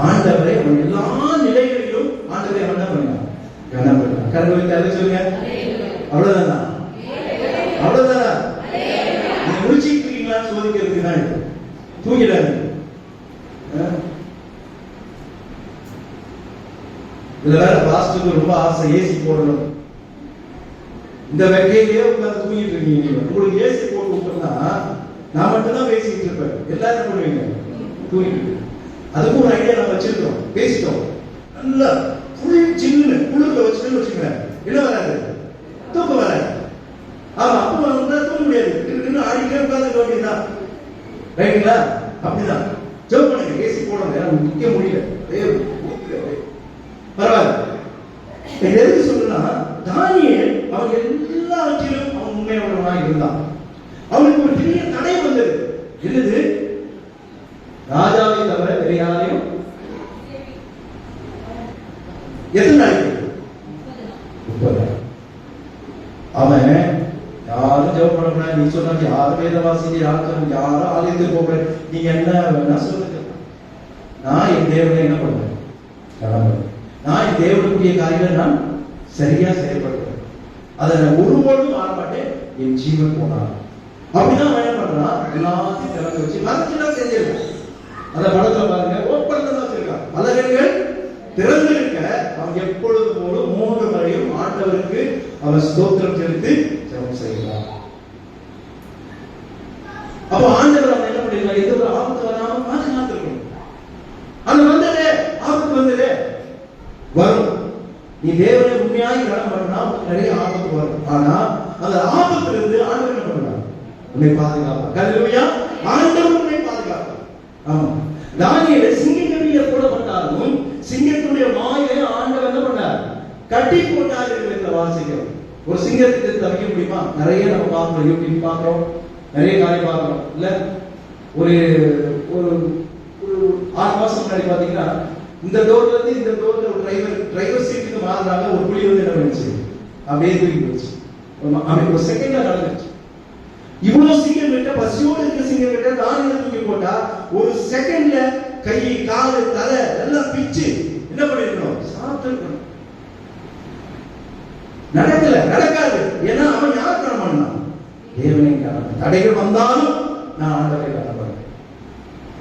ஆண்டவரை அவன் எல்லா நிலைகளிலும் ஆண்டவரை அவன் என்ன பண்ணான்? கனம் பண்ணான். கரங்களை அதை சொல்லுங்க. அவ்வளவுதானா? அவ்வளவுதானா? நீங்க முடிச்சிட்டு இருக்கீங்களான்னு சோதிக்கிறதுக்கு தான் இது. தூங்கிடாது. இதுல வேற பாஸ்டருக்கு ரொம்ப ஆசை, ஏசி போடணும். இந்த வெக்கையிலேயே உட்கார்ந்து தூங்கிட்டு இருக்கீங்க. உங்களுக்கு ஏசி போட்டு விட்டோம்னா நான் மட்டும் தான் பேசிட்டு இருப்பேன், எல்லாரும் என்ன பண்ணுவீங்க? தூங்கிட்டு. அதுக்கும் ஒரு ஐடியா நம்ம வச்சிருக்கோம், பேசிட்டோம். நல்லா ஃபுல் சில்லுன்னு குளிர்ல வச்சுட்டு வச்சுக்கிறேன், என்ன வராது? தூக்கம் வராது. ஆமா, அப்போ வந்து தூங்க முடியாது, இருக்குன்னு ஆடிக்கிட்டே உட்கார்ந்து வேண்டியதுதான். ரைட்டுங்களா? அப்படிதான் ஜோக் பண்ணுங்க, ஏசி போடுங்க, நிக்க முடியல, பரவாயில்ல. எதுக்கு சொல்றேன்னா, தானியேல் அவன் எல்லாவற்றிலும் அவன் உண்மையுள்ளவனாக இருந்தான். அவனுக்கு ஒரு பெரிய தடை வந்தது. என்னது? ராஜாவை தவிர வேற யாரையும் எத்தனை நாளைக்கு? 30 நாள். அவன் யாரும் ஜெபம் பண்ணக்கூடாது, நீ சொன்னா யாரும் வேத வாசிங்க, யாரும் ஆலயத்துக்கு போக, நீங்க என்ன சொல்லுங்க, நான் என் தேவனை என்ன பண்ணுவேன்? நான் என் தேவனுக்குரிய காரியங்களை நான் சரியா செயல்படுறேன், அதை நான் ஒருபோதும் ஆட மாட்டேன், என் ஜீவன் போனான். அப்படிதான் அவன் என்ன பண்றான்? எல்லாத்தையும் திறந்து வச்சு மறைச்சுதான் செஞ்சிருக்கான். அந்த படத்துல பாருங்க, ஓப்பன் தான் வச்சிருக்கான். பலகங்கள் திறந்து இருக்க அவன் எப்பொழுது போலும் 3 முறையும் ஆண்டவருக்கு அவன் ஸ்தோத்திரம் செலுத்தி ஜெபம் செய்கிறான். அப்போ ஆண்டவர் அவன் என்ன பண்ணிருக்கான்? எந்த ஒரு ஆபத்து வராம பாதுகாத்துக்கணும். அந்த வந்ததே ஆபத்து வந்ததே வரும். நீ தேவனை உண்மையாய் கடன் பண்ணா நிறைய ஆபத்து வரும். ஆனா அந்த ஆபத்துல இருந்து ஆண்டவர் என்ன பண்ணுவார்? உன்னை பாதுகாப்பார். ஹல்லேலூயா! ஆண்டவர் உன்னை பாதுகாப்பார். ஆமா, தானியேல் சிங்கக்கடியில போடப்பட்டாலும் சிங்கத்துடைய வாயை ஆண்டவர் என்ன பண்ணார்? கட்டி போட்டார் என்று வாசிக்கிறோம். ஒரு சிங்கத்துக்கு தவிக்க முடியுமா? நிறைய நம்ம பார்க்கிறோம், யூடியூப் பார்க்கிறோம், நிறைய காரியம் பார்க்கிறோம். இல்ல ஒரு ஒரு 6 மாசம் முன்னாடி பாத்தீங்கன்னா, இந்த டோர்ல இருந்து இந்த டோர்ல ஒரு டிரைவர் சீட்டுக்கு மாறுறாங்க, ஒரு புலி வந்து என்ன பண்ணுச்சு? அப்படியே தூக்கி போச்சு. ஒரு செகண்ட்ல நடந்துச்சு. இவ்வளவு சிங்கம் கிட்ட, பசியோடு இருக்கிற சிங்கம் கிட்ட தானியேல் தூக்கி போட்டா ஒரு செகண்ட்ல கை, காலு, தலை எல்லாம் பிச்சு என்ன பண்ணிருக்கணும்? சாப்பிட்டு நடக்கல, நடக்காது. ஏன்னா அவன் யார் கடன் பண்ணான்? தேவனை கடன். தடைகள் வந்தாலும் நான் ஆண்டவரை கடன் பண்ணேன்.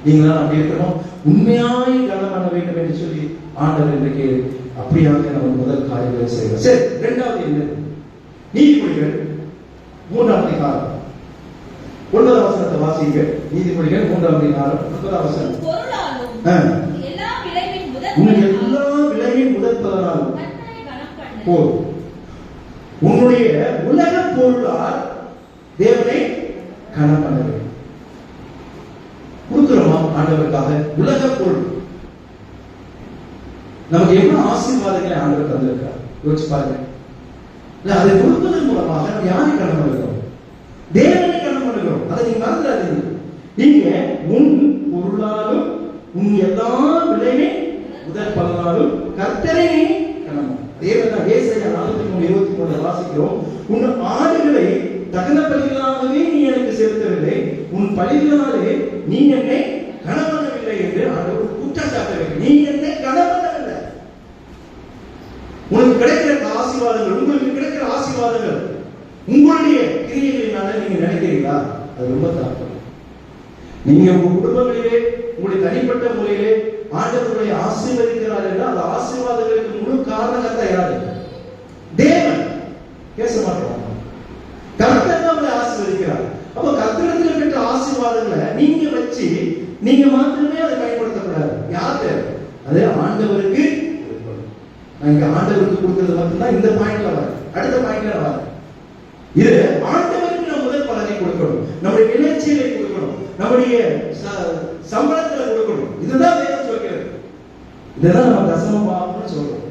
நீங்களா அப்படி இருக்கணும், உண்மையாய் கடன் பண்ண வேண்டும் என்று சொல்லி ஆண்டவர் இன்றைக்கு அப்படியாக நம்ம முதல் காரியங்களை செய்வோம். சரி, 2வது என்ன? நீதிமொழிகள் 3ஆம் அதிகாரம் 9ஆம் வசனத்தை வாசிங்க. நீதிமொழிகள் 3ஆம் அதிகாரம் 9ஆம் வசனம். எல்லா விளைவின் முதற் பலனாலும் போல் உன்னுடைய உலக பொருளால் தேவனை கனம் பண்ண வேண்டும். கொடுக்கிறோமா ஆண்டவருக்காக? உலக பொருள் நமக்கு எவ்வளவு ஆசீர்வாதங்களை ஆண்டவர் தந்திருக்கார் யோசிச்சு பாருங்க. அதை கொடுப்பதன் மூலமாக நம்ம யாரை கனம் பண்ணுகிறோம்? தேவனை கனம் பண்ணுகிறோம். அதை நீங்க மறந்துடாதீங்க. நீங்க உன் பொருளாலும் உன் எல்லா விளைவின் முதற் பலனாலும் கர்த்தரை கனம். தேவன் ஏசாயா 43:23 வாசிக்கிறோம். உன் ஆடுகளை தகன பலிகளாகவே நீ எனக்கு செலுத்தவில்லை, உன் பலிகளாலே நீ என்னை கனம் பண்ணவில்லை என்று ஆண்டவர் குற்றம் சாட்டவில்லை. நீ என்னை கனம் பண்ணவில்லை. உனக்கு கிடைக்கிற ஆசீர்வாதங்கள், உங்களுக்கு கிடைக்கிற ஆசீர்வாதங்கள் உங்களுடைய கிரியைகளினால நீங்க நினைக்கிறீங்களா? அது ரொம்ப தப்பு. நீங்க உங்க குடும்பங்களிலே, உங்களுடைய தனிப்பட்ட முறையிலே ஆண்டவருடைய ஆசீர்வதிக்கிறார் என்றால் அந்த ஆசீர்வாதங்களுக்கு முழு காரணகர்த்தா யாரு? தேவன். பேச மாட்டோம். கர்த்தர் தான் உங்களை ஆசீர்வதிக்கிறார். அப்ப கர்த்தரிடத்தில் பெற்ற ஆசீர்வாதங்களை நீங்க வச்சு நீங்க மாத்திரமே அதை பயன்படுத்தக்கூடாது. யாரு? அது ஆண்டவருக்கு. இங்க ஆண்டவருக்கு கொடுக்கிறது மட்டும்தான் இந்த பாயிண்ட்ல வர. அடுத்த பாயிண்ட்ல வர. இது ஆண்டவருக்கு நம்ம முதல் பலனை கொடுக்கணும், நம்முடைய நிலைச்சியை கொடுக்கணும், நம்முடைய சம்பளத்துல கொடுக்கணும். இதுதான் வேதம் சொல்கிறது. இதெல்லாம் நம்ம தசம பாவம்னு சொல்றோம்.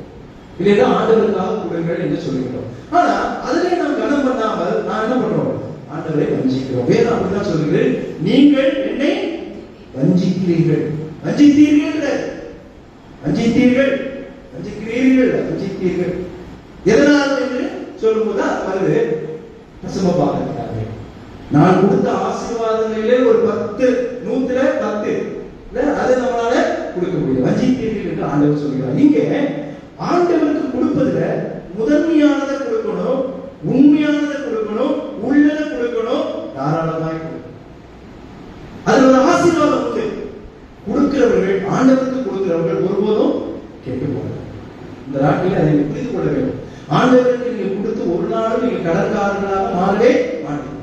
இல்லையா ஆண்டவருக்காக கொடுங்கள் என்று சொல்லிக்கிறோம். ஆனா அதிலே நாம் கனம் பண்ணாமல் நான் என்ன பண்றோம்? ஆண்டவரை வஞ்சிக்கிறோம். வேதம் அப்படிதான் சொல்லுகிறது. நீங்கள் என்னை வஞ்சிக்கிறீர்கள். வஞ்சித்தீர்கள், வஞ்சித்தீர்கள், வஞ்சிக்கிறீர்கள், வஞ்சித்தீர்கள். எதனால் என்று சொல்லும்போது வருது தசம பாகத்தினாலே. நான் கொடுத்த ஆசீர்வாதங்களிலே ஒரு 10, 100ல 10 அதை நம்மளால கொடுக்க முடியும். வஞ்சித்தீர்கள் என்று ஆண்டவர் சொல்கிறார். இங்க ஆண்டவருக்கு கொடுப்பதுல முதன்மையானதை கொடுக்கணும், உண்மையானதை கொடுக்கணும், உள்ளதை கொடுக்கணும், தாராளமாய் கொடுக்கணும். அதுல ஒரு ஆசீர்வாதம் உண்டு. கொடுக்கிறவர்கள், ஆண்டவருக்கு கொடுக்கிறவர்கள் ஒருபோதும் கெட்டு போகிறார். இந்த நாட்டில் அதை புரிந்து கொள்ள வேண்டும். ஆண்டவருக்கு நீங்க கொடுத்து ஒரு நாளும் நீங்க கடற்காரர்களாக மாறவே மாட்டீங்க.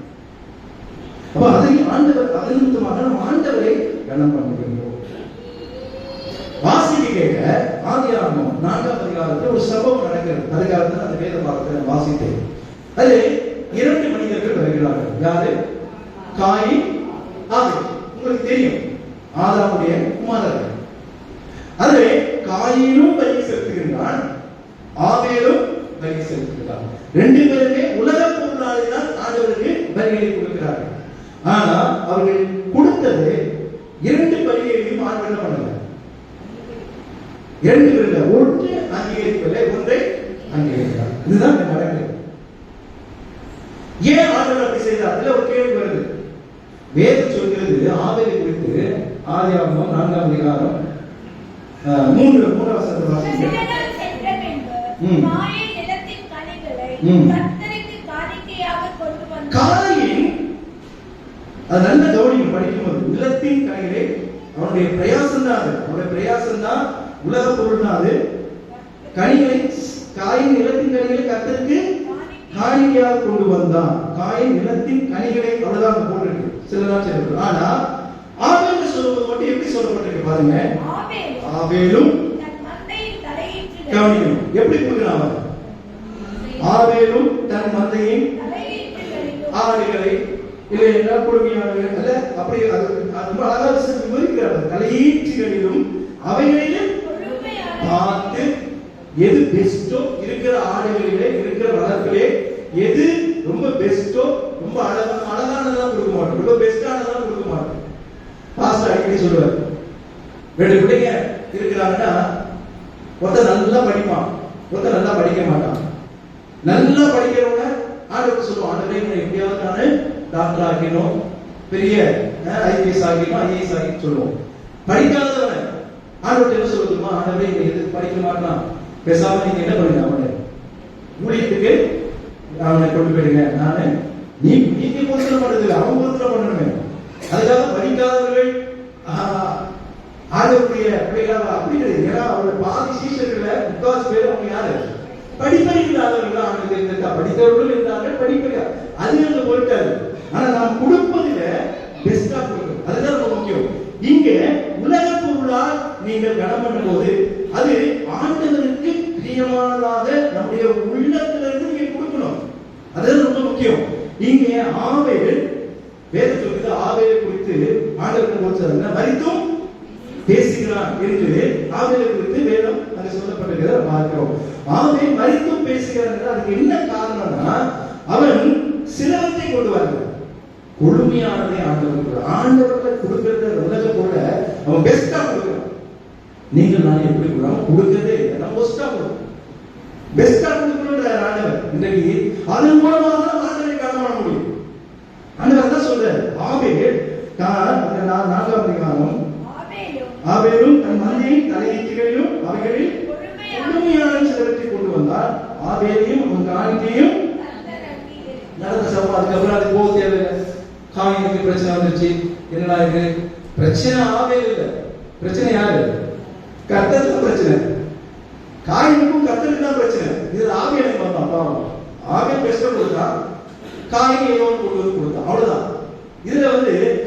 அப்ப அதை ஆண்டவர் அது நிமித்தமாக நம்ம ஆண்டவரை கனம் பண்ணுகின்றோம். வாசிக்க கேட்க ஆதியாகமம் 4ஆம் அதிகாரத்தில் ஒரு சம்பவம் நடக்கிறது. அதுக்காக அந்த வேத பாகத்தை வாசித்தேன். அது 2 மனிதர்கள் வருகிறார்கள். யாரு? காயின், ஆபேல். உங்களுக்கு தெரியும், ஆதாமுடைய குமாரர்கள். அதுவே காயினும் பலி செலுத்துகின்றான், ஆபேலும் பலி செலுத்துகிறார். 2 பேருமே உலக பொருளாலே தான் ஆண்டவருக்கு பலிகளை கொடுக்கிறார்கள். ஆனா அவர்கள் கொடுத்தது 2 பலிகளையும் ஆண்டவர் என்ன பண்ணல? 2 பேர்ல ஒன்று அங்கீகரிக்கவில்லை, ஒன்றை அங்கீகரிக்கிறார். இதுதான் நடக்குது. ஏன் ஆண்டவர் அப்படி செய்தார்? அதுல ஒரு கேள்வி வருது. வேதம் சொல்கிறது ஆபேலை குறித்து ஆதியாகமம் 4ஆம் அதிகாரம் 3 வசனத்தை வாசிங்க. காயின், அது நல்ல கவனியம் படிக்கும்போது, நிலத்தின் கனிகளை, அவனுடைய பிரயாசம் தான் அது, அவனுடைய பிரயாசம் தான் உலக பொருள் தான் அது. கனிகளை, காயின் நிலத்தின் கனிகளை கர்த்தருக்கு காணிக்கையாக கொண்டு வந்தான். காயின் நிலத்தின் கனிகளை, அவ்வளவுதான் போட்டிருக்கு, சில நாள் சொல்லிருக்கு. ஆனா ஆபேல் சொல்லும்போது மட்டும் எப்படி சொல்லப்பட்டிருக்கு பாருங்க. ஆபேலும் கவனிக்கணும், எப்படி கொடுக்கிறான் அவன்? ஆபேலும் தன் மந்தையின் ஆடுகளை, இல்லை என்றால் கொடுமையானவர்கள் அல்ல, அப்படி ரொம்ப அழகாக விவரிக்கிறார்கள். தலையீற்றுகளிலும் அவைகளிலும் பார்த்து எது பெஸ்டோ, இருக்கிற ஆடுகளிலே, இருக்கிற வளர்ப்பிலே எது ரொம்ப பெஸ்டோ, ரொம்ப அழகானதான் கொடுக்க மாட்டோம், ரொம்ப பெஸ்டானதான் கொடுக்க மாட்டோம். பாஸ்டர் அடிக்கடி சொல்லுவார், 2 பிள்ளைங்க இருக்கிறாங்கன்னா ஒருத்தர் நல்லா படிப்பான், ஒருத்தர் நல்லா படிக்க மாட்டான். நல்லா படிக்கிறவங்க ஆண்டவருக்கு சொல்லுவான், ஆண்டவரே எப்படியாவது நானு டாக்டர் ஆகினோம், பெரிய ஐபிஎஸ் ஆகினோம், ஐஏஎஸ் ஆகினு சொல்லுவோம். படிக்காதவன் ஆண்டவர்கிட்ட என்ன சொல்லுமா, ஆண்டவரே எதுக்கு படிக்க மாட்டான், பேசாம நீங்க என்ன பண்ணுங்க, அவனை ஊழியத்துக்கு அவனை கொண்டு போயிடுங்க. நானு நீங்க பொறுத்தல பண்ணுறது, அவன் பொறுத்தல பண்ணணுமே. அதுக்காக படிக்காதவர்கள் ஆண்டவருடைய பிள்ளைகளாக அப்படி கிடையாது. ஏன்னா அவருடைய பாதி சீஷர்கள 30 பேர் அவங்க யாரு? படிப்பறிவில்லாதவர்கள். ஆண்டவருக்கு இருந்தா படித்தவர்களும் இருந்தார்கள், படிப்பறியா அது அந்த பொருட்டாது. ஆனா நாம் கொடுப்பதில பெஸ்டா கொடுக்கணும், அதுதான் ரொம்ப முக்கியம். இங்க உலக பொருளால் நீங்கள் கனம் பண்ணும் போது அது ஆண்டவருக்கு பிரியமானதாக நம்முடைய உள்ளத்திலிருந்து நீங்க கொடுக்கணும், அதுதான் ரொம்ப முக்கியம். இங்க ஆபேல், வேதத்துக்கு ஆபேலை குறித்து ஆண்டவருக்கு போச்சதுன்னா மரித்தும் பேசுகிறான் என்று ஆபேலை குறித்து வேதம் அங்க சொல்லப்பட்டிருக்கிறத பார்க்கிறோம். ஆபேல் மரித்தும் பேசுகிறான். அதுக்கு என்ன காரணம்னா, அவன் சிலவற்றை கொண்டு வருகிறான், கொழுமையானதை ஆண்டவர்களை கொடுக்கிறத உலக போல அவன் பெஸ்டா கொடுக்கிறான். நீங்கள் நான் எப்படி கொடுக்கலாம், கொடுக்கிறதே இல்லை, நான் பெஸ்டா கொடுக்கிறோம், பெஸ்டா கொடுக்கணும்ன்ற ஆண்டவர். இன்றைக்கு அதன் மூலமாக ஆண்டவரை காண முடியும். ஆண்டவர் தான் சொல்றாரு, ஆபேல் 4ஆம் அதிகாரம், ஆபேலும் தன் மந்தையின் தலையீட்டுகளிலும் அவைகளில் கொழுமையான சிலவற்றை கொண்டு வந்தார். ஆபேலையும் அவன் காணிக்கையும் நடந்த சம்பவம். அதுக்கப்புறம் அது போக தேவையில்லை. காயினுக்கு பிரச்சனை வந்துச்சு, என்னடா இது பிரச்சனை? ஆபேல் இல்ல பிரச்சனை, யாரு? கர்த்தருக்கு பிரச்சனை. காயினுக்கும் கர்த்தருக்கு தான் பிரச்சனை. இதுல ஆபேலை பார்த்தோம், பாவம். ஆபேல் பெஸ்ட் கொடுத்தான், காயின் ஏதோ கொண்டு வந்து கொடுத்தான், அவ்வளவுதான். இதுல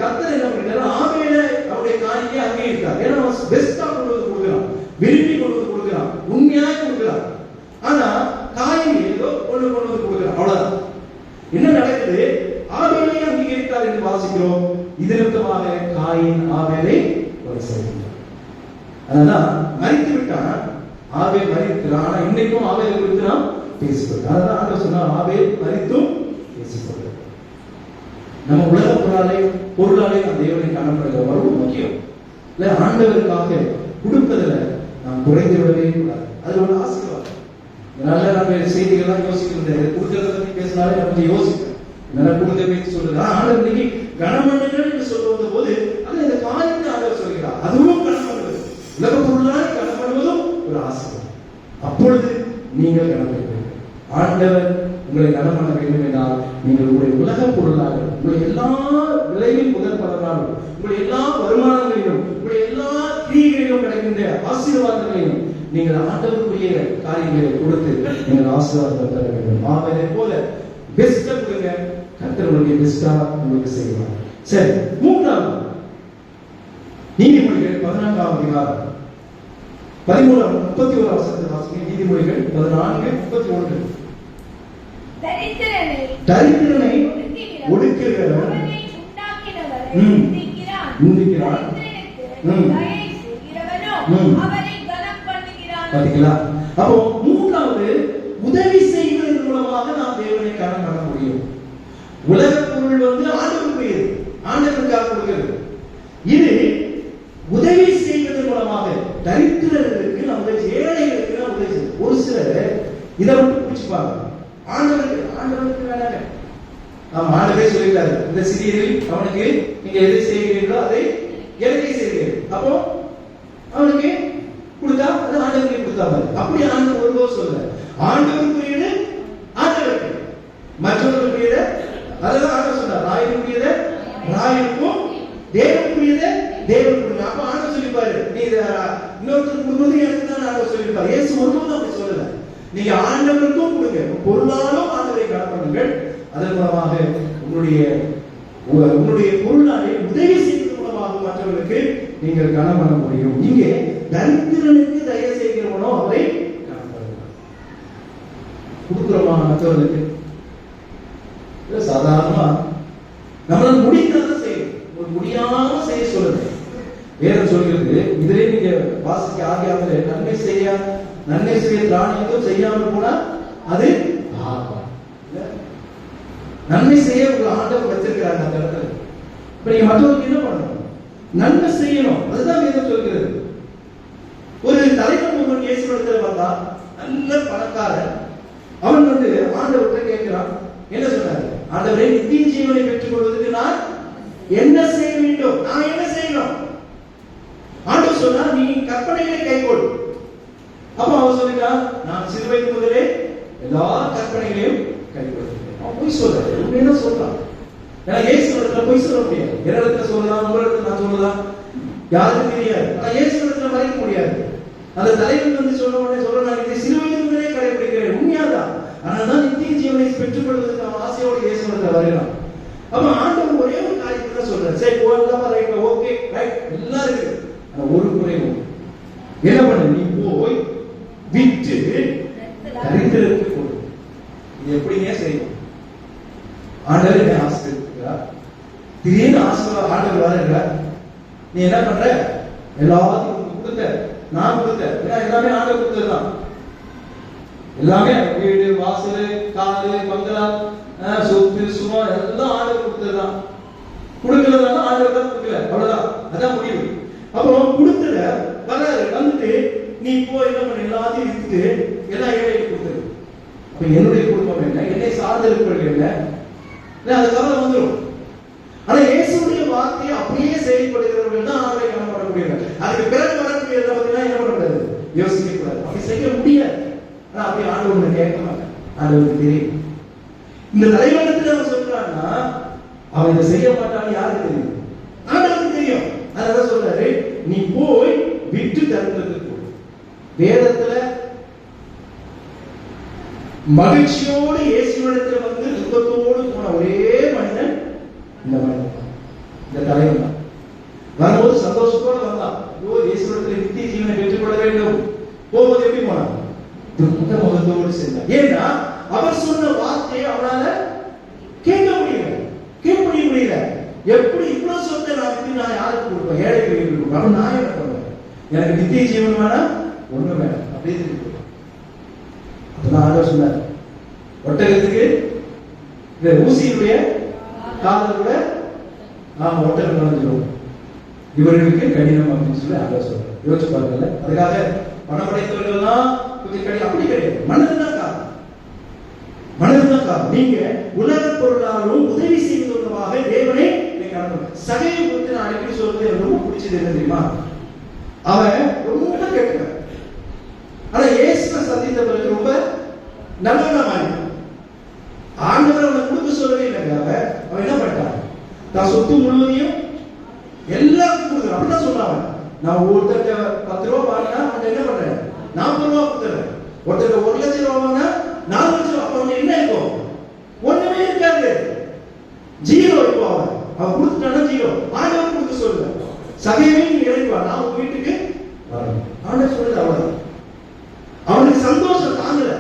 கர்த்தர் என்ன பண்ணிட்டாரு, ஆபேலை அவருடைய காணிக்கை அங்கீகரித்தார். ஏன்னா அவன் பெஸ்டா கொண்டு வந்து கொடுக்கிறான், விரும்பி கொண்டு வந்து கொடுக்கிறான், உண்மையாக கொடுக்கிறான். ஆனா காயின் ஏதோ கொண்டு வந்து கொடுக்கிறான், அவ்வளவுதான். என்ன நடக்குது? ஆபேலை அங்கீகரித்தார் என்று வாசிக்கிறோம். இது நிமித்தமாக காயின் ஆபேலை கொலை செய்தார். அதனால மரித்து விட்டான், ஆபேல் மரிக்கிறான். ஆனா இன்னைக்கும் ஆபேலை குறித்து நாம் பேசிக்கொள்கிறோம். அதனால ஆண்டவர் சொன்னார், ஆபேல் மரித்தும் பேசிக்கொள்கிறோம். நம்ம உலக பொருளாலே நாம் தேவனை காணப்படுகிறது ரொம்ப முக்கியம். இல்ல ஆண்டவருக்காக கொடுப்பதில் நாம் குறைந்து விடவே கூடாது. அது ஒரு ஆசீர்வாதம். அதனால நம்ம செய்திகள்லாம் யோசிக்கிறது, கொடுக்கறத பத்தி பேசினாலே நம்ம யோசிக்கிறோம். என்ன கொடுக்க பேச்சு சொல்றது, ஆண்டவர் இன்னைக்கு கனமண்டங்கள் என்று சொல்லுவத போது அது இந்த காரியத்தை ஆண்டவர் சொல்கிறார், அதுவும் கனமண்டது. உலக பொருளால் கனமடுவதும் ஒரு ஆசீர்வாதம். அப்பொழுது நீங்கள் கனப்படுவீர்கள். ஆண்டவர் உங்களை கனம் பண்ண வேண்டும் என்றால் நீங்கள் உங்களுடைய உலக பொருளாக, உங்களுடைய எல்லா விளைவின் முதல் பலனாலும், உங்களுடைய எல்லா வருமானங்களிலும், உங்களுடைய எல்லா கிரியைகளிலும் கிடைக்கின்ற ஆசீர்வாதங்களையும் நீங்கள் ஆண்டவருக்குரிய காரியங்களை கொடுத்து நீங்கள் ஆசீர்வாதத்தை பெற வேண்டும். ஆவதை போல பெஸ்டா கொடுங்க, கர்த்தர் உங்களுக்கு பெஸ்டா உங்களுக்கு செய்வார். சரி, மூன்றாவது நீதிமொழிகள் 14ஆம் அதிகாரம் 13-31 வசனத்தை வாசிங்க. நீதிமொழிகள் 14:31. தரித்திரனை ஒடுக்குகிறவன் நிந்திக்கிறான். பாத்தீங்களா? அப்போ மூன்றாவது, உதவி செய்வதன் மூலமாக நாம் தேவனை கனம் பண்ண முடியும். உலக பொருள் ஆண்டவருக்குரியது, ஆண்டவருக்காக கொடுக்கிறது. இது உதவி செய்வதன் மூலமாக தரித்திரர்களுக்கு நாம் உதவி, ஏழைகளுக்கு நாம் உதவி செய்வோம். ஒரு சிலர் இதை மட்டும் பிடிச்சுப்பாங்க. ஆண்டவருக்கு வேணாங்க. நாம் ஆண்டவரே சொல்லிட்டாரு, இந்த சிறியரில் அவனுக்கு நீங்க எதை செய்கிறீர்களோ அதை எனக்கு செய்கிறீர்கள். அப்போ அவனுக்கு கொடுத்தா அது ஆண்டவருக்கு கொடுத்தா மாதிரி. அப்படி ஆண்டவர் ஒருவர் சொல்ல, ஆண்டவருக்குரியது ஆண்டவருக்கு, மற்றவர்களுக்குரியது அதெல்லாம் ஆண்டவர் சொன்னார். ராயனுக்குரியது ராயனுக்கும், தேவனுக்குரியது தேவனுக்குரிய. அப்ப ஆண்டவர் சொல்லிப்பாரு, நீ இன்னொருத்தருக்கு கொடுக்குறது எனக்கு தான் ஆண்டவர் சொல்லியிருப்பாரு. இயேசு ஒருவரும் அப்படி சொல்லல. நீங்க ஆண்டவருக்கும் கொடுங்க, பொருளாலும் ஆண்டவரை கனம் பண்ணுங்கள். அதன் மூலமாக உங்களுடைய பொருளாலே உதவி செய்வதன் மூலமாக மற்றவர்களுக்கு நீங்கள் கனம் பண்ண முடியும். இங்கே தரித்திரனுக்கு தயவு செய்கிறவனோ அவரை கனம் பண்ணுகிறார். கொடுக்கிறோமா மற்றவர்களுக்கு? சாதாரணமா நம்மளால் முடிந்ததான் செய்யும், முடியாம செய்ய சொல்லுங்க. வேதம் சொல்கிறது, இதிலே நீங்க வாசிக்க ஆகியாமலே நன்மை செய்ய திராணியத்தும் செய்யாமல் போனா அது நன்மை செய்ய உங்களை ஆண்டவர் வச்சிருக்கிறாங்க அந்த இடத்துல. இப்ப நீங்க மற்றவங்களுக்கு என்ன பண்ணணும்? நன்மை செய்யணும். அதுதான் வேதம் சொல்கிறது. ஒரு தலைவன் ஒருவன் இயேசுவிடத்துல வந்தா, நல்ல பணக்காரன். அவன் ஆண்டவர்கிட்ட கேட்கிறான். என்ன சொன்னாரு? ஆண்டவரே, நித்திய ஜீவனை பெற்றுக் கொள்வதற்கு நான் என்ன செய்ய வேண்டும்? நான் என்ன செய்யணும்? ஆண்டவர் சொன்னா, நீ கற்பனைகளை கைக்கொள். அப்ப அவன் சொல்லிட்டான், நான் சிறு வயது முதலே எல்லா கற்பனைகளையும் கைக்கொள்கிறேன். அவன் பொய் சொல்றான், உண்மையா சொல்றான். ஏன்னா இயேசுவிடத்துல பொய் சொல்ல முடியாது. என்னிடத்துல சொல்லலாம், உங்களிடத்துல நான் சொல்லலாம், யாருக்கும் தெரியாது. ஆனா இயேசுவிடத்துல மறைக்க முடியாது. அந்த தலைவன் சொன்ன உடனே சொல்றான், இதை சிறு வயது முதலே கடைபிடிக்கிறேன். உண்மையாதான். ஆனால் நித்திய ஜீவனை பெற்றுக் கொள்வதற்கு அவன் ஆசையோடு இயேசுவிடத்துல வருகிறான். அப்ப ஆண்டவர் ஒரே ஒரு காரியத்தை தான் சொல்றாரு. சரி, போகலாமா? ரைட், ஓகே, ரைட், எல்லாம் இருக்கு. ஆனா ஒரு குறை என்ன பண்ண, நீ போய் விற்று தரித்திரருக்கு கொடு. இது எப்படிங்க செய்யும்? ஆண்டவர் என்ன ஆசீர்வதிக்கிறார்? திடீர்னு ஆண்டவர் வருகிறார். நீ என்ன பண்ற? எல்லாத்தையும் கொடுத்த, நான் கொடுத்தேன். எல்லாமே ஆண்டவர் கொடுத்ததுதான். எல்லாமே வீடு, வாசல், காடு, பங்களா, சொத்து, சும்மா எல்லாம் ஆண்டவர் கொடுத்ததுதான். கொடுக்கறதுனால ஆண்டவர் தான் கொடுக்கல, அவ்வளவுதான். அதான் முடிவு. அப்புறம் கொடுத்துட வராது, வந்துட்டு நீ போய் என்ன பண்ண, எல்லாத்தையும் வித்துட்டு எல்லா ஏழைகளுக்கு கொடுத்துரு. அப்ப என்னுடைய குடும்பம் என்ன, என்னை சார்ந்திருப்பவர்கள் என்ன, அதுக்காக வந்துடும். ஆனா இயேசுடைய வார்த்தையை அப்படியே செயல்படுகிறவர்கள் தான் ஆண்டவரை கனம் பண்ணக்கூடியவர்கள். அதுக்கு பிறகு வரக்கூடியதை பார்த்தீங்கன்னா என்ன பண்ணக்கூடாது, யோசிக்க கூடாது. அப்படி செய்ய முடியாது. ஆனா அப்படி ஆண்டவர் கேட்க மாட்டாங்க, ஆண்டவருக்கு தெரியும். இந்த தலைவனத்தில் அவன் சொல்றான்னா அவன் இதை செய்ய மாட்டான்னு யாருக்கு தெரியும்? ஆண்டவருக்கு தெரியும். அதனால சொல்றாரு, நீ போய் விட்டு தரித்திரத்துக்கு போ. வேதத்துல மகிழ்ச்சியோடு இயேசுவிடத்தில் வந்து துக்கத்தோடு போன ஒரே மனிதன் இந்த மனிதன், இந்த தலைவன் தான். வரும்போது சந்தோஷத்தோடு வந்தான். இயேசுவிடத்தில் நித்திய ஜீவனை பெற்றுக்கொள்ள வேண்டும். போகும்போது எப்படி போனான்? துக்க முகத்தோடு சென்றான். ஏன்னா அவர் சொன்ன வார்த்தையை அவனால கேட்க முடியல. எப்படி இவ்வளவு சொத்தை நான் யாருக்கு கொடுப்பேன்? ஏழைக்கு கொடுப்பேன். அவன் நான் என்ன பண்ணுவேன்? எனக்கு நித்திய ஜீவன் வேணாம், ஒண்ணு வேணாம், அப்படியே திருப்பி கொடுப்பேன். அப்பதான் ஆண்டவர் சொன்னார், ஒட்டகத்துக்கு இந்த ஊசியுடைய காதல் கூட ஒட்டகம் நுழைஞ்சிடும், இவர்களுக்கு கடினம் அப்படின்னு சொல்லி ஆண்டவர் சொல்றார். யோசிச்சு பாருங்கல்ல. அதுக்காக பணம் படைத்தவர்கள் தான் கொஞ்சம் கடினம், அப்படி கிடையாது. மனிதன் தான் காரணம். நீங்க உலக பொருளாலும் உதவி செய்வதற்காக தேவனை சகையை குறித்து நான் அடிக்கடி சொல்றது எனக்கு ரொம்ப பிடிச்சது என்ன தெரியுமா? அவன் ரொம்ப கேட்கிறான். ஆனா இயேசுவை சந்தித்த பிறகு ரொம்ப நல்லவனா மாறினான். ஆண்டவர் அவனை கொடுக்க சொல்லவே இல்லைங்க. அவன் என்ன பண்ணிட்டான்? தான் சொத்து முழுவதையும் எல்லாருக்கும் கொடுக்குறான். அப்படிதான் சொன்னான். நான் ஒருத்தருக்கு 10 ரூபா வாங்கினா அவன் என்ன பண்றேன்? 40 ரூபா கொடுத்துறேன். ஒருத்தருக்கு 1 லட்சம் ரூபா வாங்கினா 4 லட்சம் ரூபா. அப்ப அவன் என்ன இருக்கும்? ஒண்ணுமே இருக்காது, ஜீரோ இருக்கும். அவன் கொடுத்துட்டானா செய்யும். ஆண்டவர் கொடுக்க சொல்லுங்க. சகையவே நீ இறங்கி வா, நான் உங்க வீட்டுக்கு வரேன். ஆண்டவர் சொல்றது அவ்வளவுதான். அவனுக்கு சந்தோஷம் தாங்கல.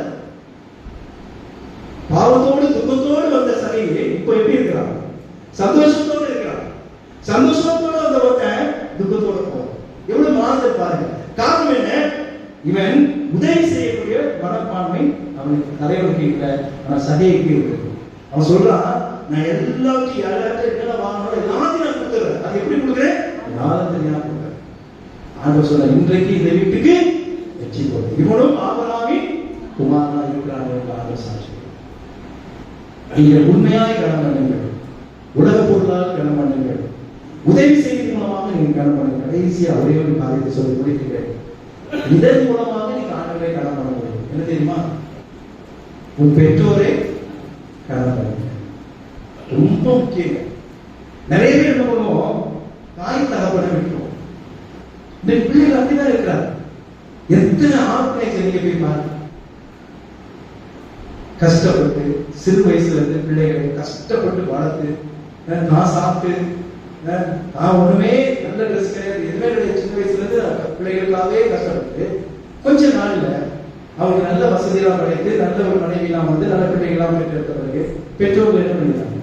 பாவத்தோடு துக்கத்தோடு வந்த சகையை இப்ப எப்படி இருக்கிறான்? சந்தோஷத்தோடு இருக்கிறான். சந்தோஷத்தோடு வந்த ஒருத்தன் துக்கத்தோடு போவான். எவ்வளவு மாறுதல் பாருங்க. காரணம் என்ன? இவன் உதவி செய்யக்கூடிய மனப்பான்மை அவனுக்கு தலைவனுக்கு இல்லை, அவன் சகைக்கு இருக்கு. அவன் சொல்றான், நான் எல்லாத்தையும் என்னென்ன வாங்கணும் எல்லாத்தையும் நான் கொடுத்துறேன். அது எப்படி கொடுக்குறேன்? ஞானத்தை கொடுக்குறேன். ஆண்டவர் சொல்ற, இன்றைக்கு இந்த வீட்டுக்கு வெற்றி போடு. இவனும் ஆபிரகாமின் குமாரனா இருக்கிறான் என்று ஆண்டவர் சாட்சி. நீங்கள் உண்மையாய் கடன் பண்ணுங்கள், உலக பொருளால் கடன் பண்ணுங்கள், உதவி செய்வதன் மூலமாக நீங்க கடன் பண்ணுங்க. கடைசியா ஒரே ஒரு காரியத்தை சொல்லி முடிக்கிறேன். இதன் மூலமாக நீங்க ஆண்டவரை கடன் பண்ண முடியும். என்ன தெரியுமா? உன் பெற்றோரை கடன் பண்ணுங்க. ரொம்ப முக்கியம். நிறைய பேர் என்ன பண்ணுவோம்? தாய் தகப்பனை விட்டுருவோம். இந்த பிள்ளைகள் அப்படிதான் இருக்கிறார். எத்தனை ஆர்கனைஸ் நீங்க போய் பாருங்க. கஷ்டப்பட்டு சிறு வயசுல இருந்து பிள்ளைகளை கஷ்டப்பட்டு வளர்த்து, நான் சாப்பிட்டு, நான் ஒண்ணுமே நல்ல ட்ரெஸ் கிடையாது, எதுவுமே கிடையாது, சின்ன வயசுல இருந்து பிள்ளைகளுக்காகவே கஷ்டப்பட்டு கொஞ்ச நாள்ல அவங்க நல்ல வசதியெல்லாம் கிடைத்து நல்ல ஒரு மனைவி எல்லாம் வந்து நல்ல பிள்ளைகளாம் பெற்றெடுத்த பிறகு பெற்றோர்கள் என்ன பண்ணிடுறாங்க?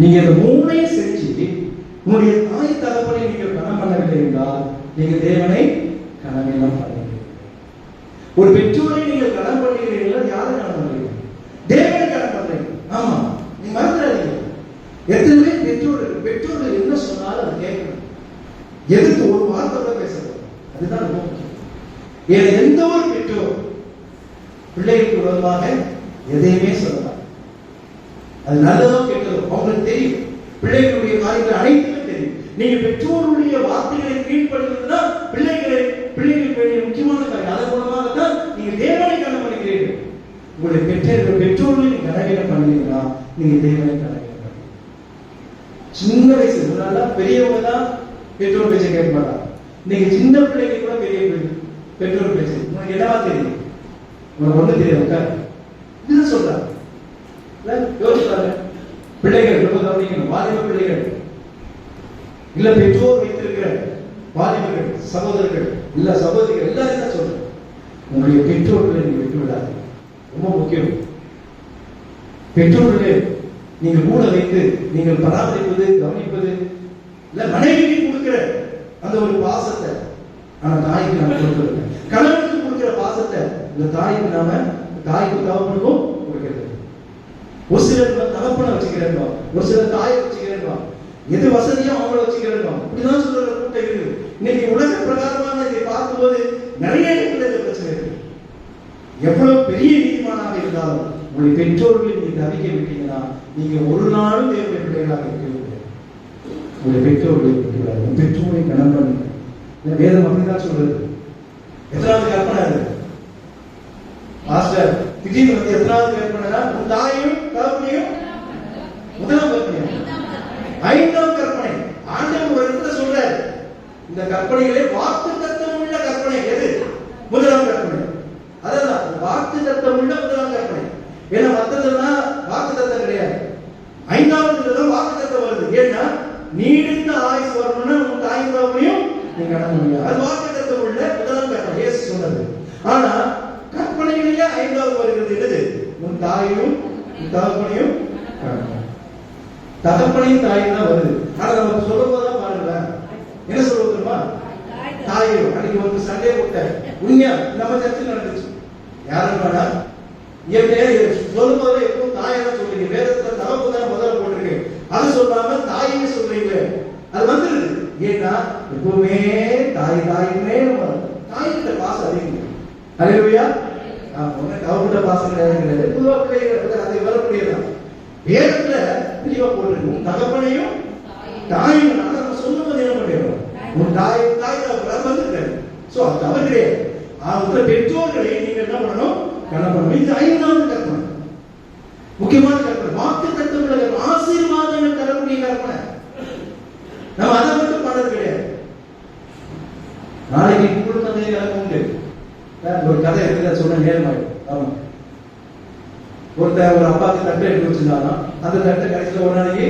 நீங்க இந்த மூணையும் செஞ்சு உங்களுடைய தாய் தகப்பனை நீங்கள் கனம் பண்ணவில்லை என்றால் நீங்க தேவனை கனவெல்லாம் பண்ணுவீங்க. ஒரு பெற்றோரை நீங்கள் கடன் பண்ணுகிறீர்கள், யாரை கடன் பண்ணுறீங்க? தேவனை கடன் பண்றீங்க. ஆமா, நீங்க மறந்துடாதீங்க. எத்தனை பெற்றோர்கள் என்ன சொன்னாலும் அதை கேட்கணும். எதுக்கு ஒரு வார்த்தை கூட பேசணும். அதுதான் ரொம்ப முக்கியம். எந்த ஒரு பெற்றோர் பிள்ளைகளுக்கு விரோதமாக எதையுமே சொல்லலாம். அது நல்லதோ கெட்டதோ அவங்களுக்கு தெரியும். பிள்ளைகளுடைய காரியங்கள் அனைத்துமே தெரியும். நீங்க பெற்றோருடைய வார்த்தைகளை கீழ்ப்படுகிறதுனா பிள்ளைகள் வேண்டிய முக்கியமான காரியம். அதன் மூலமாக தான் நீங்க தேவனை கடன் பண்ணுகிறீர்கள். உங்களுடைய பெற்றோர்களை நீங்க கடமையில பண்ணீங்கன்னா நீங்க தேவனை கடமையில பண்ணீங்க. சின்ன வயசு முன்னால பெரியவங்க தான் பெற்றோர் பேச்சை கேட்க மாட்டாங்க. நீங்க சின்ன பிள்ளைங்க கூட பெரிய பெற்றோர் பேச்சு உனக்கு என்னவா தெரியும்? உனக்கு ஒண்ணு தெரியும். இதுதான் சொல்றாங்க. யோசிப்பாங்க. பிள்ளைகள் ரொம்ப கவனிக்கணும். வாலிப பிள்ளைகள் இல்ல பெற்றோர் வைத்திருக்கிற வாலிபர்கள், சகோதரர்கள் இல்ல சகோதரிகள் எல்லாரும் தான் சொல்றேன். உங்களுடைய பெற்றோர்களை நீங்க விட்டு விடாது. ரொம்ப முக்கியம். பெற்றோர்களை நீங்கள் கூட வைத்து நீங்கள் பராமரிப்பது, கவனிப்பது இல்ல மனைவிக்கு கொடுக்கிற அந்த ஒரு பாசத்தை ஆனா தாய்க்கு நாம கொடுக்கிறது, கணவனுக்கு கொடுக்கிற பாசத்தை இந்த தாய்க்கு நாம தாய்க்கு தகப்பனுக்கும் கொடுக்கிறது. ஒரு சிலர் தகப்பனை வச்சுக்கிறேன், ஒரு சிலர் தாயை வச்சுக்கிறேன், எது வசதியோ அவங்கள வச்சுக்கிறேன். இப்படிதான் சொல்ற கூட்டம் இருக்கு. இன்னைக்கு உலக பிரகாரமாக இதை பார்க்கும்போது நிறைய இடத்துல பிரச்சனை இருக்கு. எவ்வளவு பெரிய நீதிமானாக இருந்தாலும் உங்களுடைய பெற்றோர்களை நீங்க தவிக்க விட்டீங்கன்னா நீங்க ஒரு நாளும் தேவனுடைய பிள்ளைகளாக இருக்க முடியாது. உங்களுடைய பெற்றோர்களை விட்டுவிடாது. உங்க பெற்றோரை கடன் பண்ணுங்க. வேதம் அப்படிதான் சொல்றது. எத்தனாவது கற்பனை அது மாஸ்டர் திடீர்னு வந்து எத்தனாவது கற்பனை? உன் தாயும் தகப்பனையும் முதலாம் கற்பனை, ஐந்தாம் கற்பனை. ஆண்டவர் ஒரு இடத்துல சொல்றாரு, இந்த கற்பனைகளே வாக்குத்தத்தம் உள்ள கற்பனை. எது? முதலாம் கற்பனை. அதான் வாக்குத்தத்தம் உள்ள முதலாம் கற்பனை. ஏன்னா மத்ததெல்லாம் வாக்குத்தத்தம் கிடையாது. ஐந்தாவது தான் வாக்குத்தத்தம் வருது. ஏன்னா நீடித்த ஆயுசு வரணும்னா உன் தாயும் தகப்பனையும் நீங்க கடன் முடியாது. அது வாக்குத்தத்தம் உள்ள முதலாம் கற்பனை இயேசு சொன்னது. ஆனா கற்பனைகளிலே ஐந்தாவது வருகிறது என்னது? உன் தாயையும் உன் தகப்பனையும் தகப்பனையும் தாயும் தான் வருது. ஆனா நம்ம சொல்லும் போதுதான் பாருங்க என்ன சொல்லுவோம் தெரியுமா? தாயும். அன்னைக்கு ஒரு சண்டே போட்ட உண்மையா நம்ம சர்ச்சில் நடந்துச்சு. யாரும் வேணா சொல்லும் போதே எப்பவும் தாயை தான் சொல்றீங்க. வேதத்துல தகப்பு தான் முதல்ல போட்டிருக்கு. அது சொல்லாம தாயே சொல்றீங்க. அது வந்துருது. ஏன்னா எப்பவுமே தாயுமே தாய்கிட்ட பாசம் அதிகம். அல்லேலூயா. கவர்மெண்ட் பாசம் கிடையாது. பொதுவா பிள்ளைகள் அதை வரக்கூடியதான். வேதத்துல தெளிவா போட்டிருக்கு. தகப்பனையும் தாயும் நம்ம சொல்லும் போது என்ன பண்ணிடுறோம்? உன் தாய் வந்துருக்காரு. சோ அது தவறு கிடையாது. அவங்க பெற்றோர்களை நீங்க என்ன பண்ணணும்? கடன் பண்ணணும். இது ஐந்தாவது கற்பனை, முக்கியமான கற்பனை. வாக்கு தத்துவம் ஆசீர்வாதங்கள் தரக்கூடிய கற்பனை. நம்ம அதை மட்டும் பண்ணது கிடையாது. நாளைக்கு குழு கதை எனக்கு உண்டு. ஒரு கதை இருக்குது, சொன்ன நேரமாயிடும். ஆமா, ஒருத்தர் ஒரு அப்பாவுக்கு தட்டை எடுத்து வச்சிருந்தாங்கன்னா அந்த தட்டை கடைசியில் ஒரு நாளைக்கு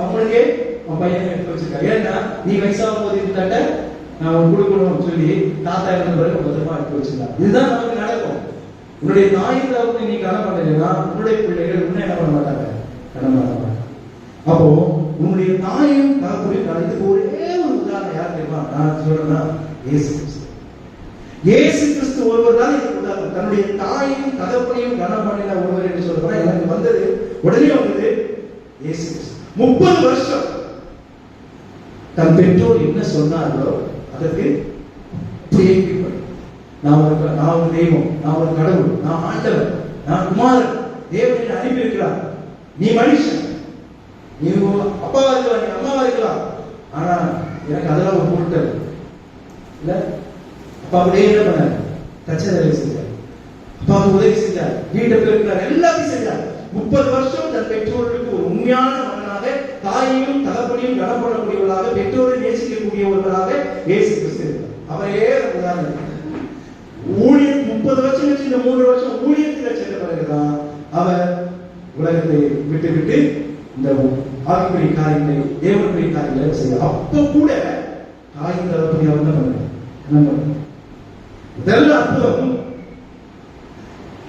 அவங்களுக்கே உன் பையன் எடுத்து வச்சிருக்கா. ஏன்னா நீ வயசாகும் போது இந்த தட்டை நான் கொடுக்கணும்னு சொல்லி தாத்தா இருந்த பிறகு பத்திரமா எடுத்து வச்சிருந்தா. இதுதான் நமக்கு நடக்கும். உன்னுடைய தாய் தகவலை நீ கடன் பண்ணலைன்னா உன்னுடைய பிள்ளைகள் உன்னை என்ன பண்ண மாட்டாங்க, கடன் பண்ண மாட்டாங்க. அப்போ உன்னுடைய தாயும் தகவலையும் இதுக்கு ஒரே ஒரு உதாரணம் யார் தெரியுமா நான் சொல்றேன்னா இயேசு கிறிஸ்து. இயேசு கிறிஸ்து ஒருவர் தான் இதுக்கு உதாரணம். தன்னுடைய தாயும் தகப்பனையும் கனம் பண்ணின ஒருவர் என்று சொல்றேன். எனக்கு வந்தது உடனே வந்தது இயேசு கிறிஸ்து. 30 வருஷம் தன் பெற்றோர் என்ன சொன்னார்களோ அதற்கு நான் ஒரு தெய்வம், நான் ஒரு கடவுள், நான் ஆண்டவர், நான் குமாரன், தேவனை அனுப்பி இருக்கிறார், நீ மனுஷன், நீ அப்பாவா இருக்கலாம், நீ அம்மாவா இருக்கலாம், ஆனா எனக்கு அதெல்லாம் ஒரு பொருட்டல் இல்ல. அப்பா அப்படியே என்ன பண்ணார், தச்சதலை செஞ்சார், அப்பாவுக்கு உதவி செஞ்சார், வீட்டை பெருக்கிறார், எல்லாத்தையும் செஞ்சார். 30 வருஷம் தன் பெற்றோர்களுக்கு ஒரு உண்மையான மகனாக, தாயையும் தகப்பனையும் கனம் பண்ணக்கூடியவர்களாக, பெற்றோரை நேசிக்கக்கூடியவர்களாக இயேசு கிறிஸ்து. அவரே உதாரணம். ஊழியர் 30 வருஷம் கழிச்சு இந்த 3 வருஷம் ஊழியத்தில் சென்ற பிறகுதான் அவர் உலகத்தை விட்டு விட்டு இந்த ஆவிக்குரிய காரியங்களை, தேவனுடைய காரியங்களை செய்ய. அப்ப கூட தாயின் தகப்பனை அவர் தான் பண்ணார். இதெல்லாம் அற்புதம்.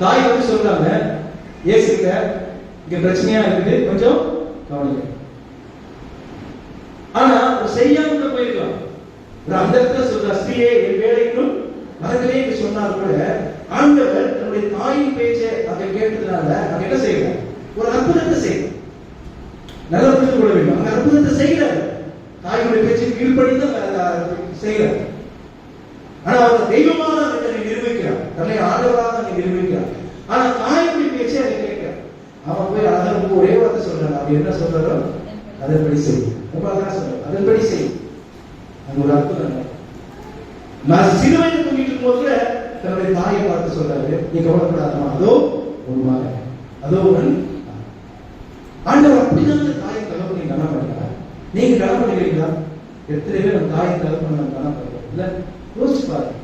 தாய் வந்து சொல்றாங்க, இயேசுகிட்ட இங்க பிரச்சனையா இருக்குது, கொஞ்சம் கவனிங்க. ஆனா செய்யாம போயிருக்கலாம். அந்த இடத்துல சொல்ற ஸ்ரீயே என் வேலைக்கும் மகங்களே என்று சொன்னால் கூட ஆண்டவர் தன்னுடைய தாயின் பேச்சை அங்க கேட்டதுனால அங்க என்ன செய்யறார், ஒரு அற்புதத்தை செய்யறார். நல்லா புரிந்து கொள்ள வேண்டும். அங்க அற்புதத்தை செய்யறார், தாயுடைய பேச்சை கீழ்ப்படிந்து செய்யறார். ஆனா அவர் தெய்வமாக தன்னை நிரூபிக்கிறார், தன்னை ஆண்டவராக அங்க நிரூபிக்கிறார். ஆனா தாயுடைய பேச்சை அங்க கேட்கிறார். அவன் போய் அதற்கு ஒரே வார்த்தை சொல்றான், அப்படி என்ன சொல்றாரோ அதன்படி செய்யும். ரொம்ப அழகா சொல்றாரு, அதன்படி செய்யும். அங்க ஒரு அற்புதம். நான் சிறுவையில் தூங்கிட்டு இருக்கும் போது தன்னுடைய தாயை பார்த்து சொல்றாரு, நீ கவலைப்படாதமா, அதோ ஒரு மகன், அதோ ஒரு ஆண்டவர். அப்படிதான் தாயை தகப்பனை கனம் பண்ணுறார். நீங்க கனம் பண்ணுவீங்களா? எத்தனை பேர் நம்ம தாயை தகப்பனை கனம் பண்ணுறோம் இல்ல? யோசிச்சு பாருங்க.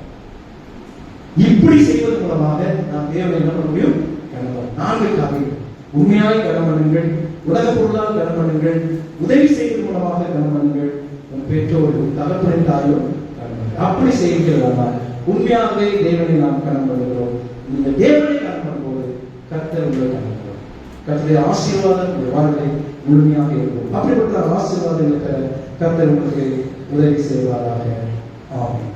இப்படி செய்வது மூலமாக நாம் தேவனை என்ன பண்ண முடியும்? கனம். 4 காரியங்கள். உண்மையாய் கனம் பண்ணுங்கள், உலக பொருளால் கனம் பண்ணுங்கள், உதவி செய்வது மூலமாக கனம் பண்ணுங்கள், உன் பெற்றோர்கள் தகப்பனின் தாயும் கனம் பண்ணுங்கள். அப்படி செய்கிறதா உண்மையாகவே தேவனை நாம் கனம் பண்ணுகிறோம். இந்த தேவனை கனம் பண்ணும்போது கர்த்தர் உங்களை கனம் பண்ணுவோம். கர்த்தருடைய ஆசீர்வாதம் உங்கள் வாழ்வை முழுமையாக இருக்கும். அப்படிப்பட்ட ஆசீர்வாதங்களை பெற கர்த்தர் உங்களுக்கு உதவி செய்வாராக. ஆமென்.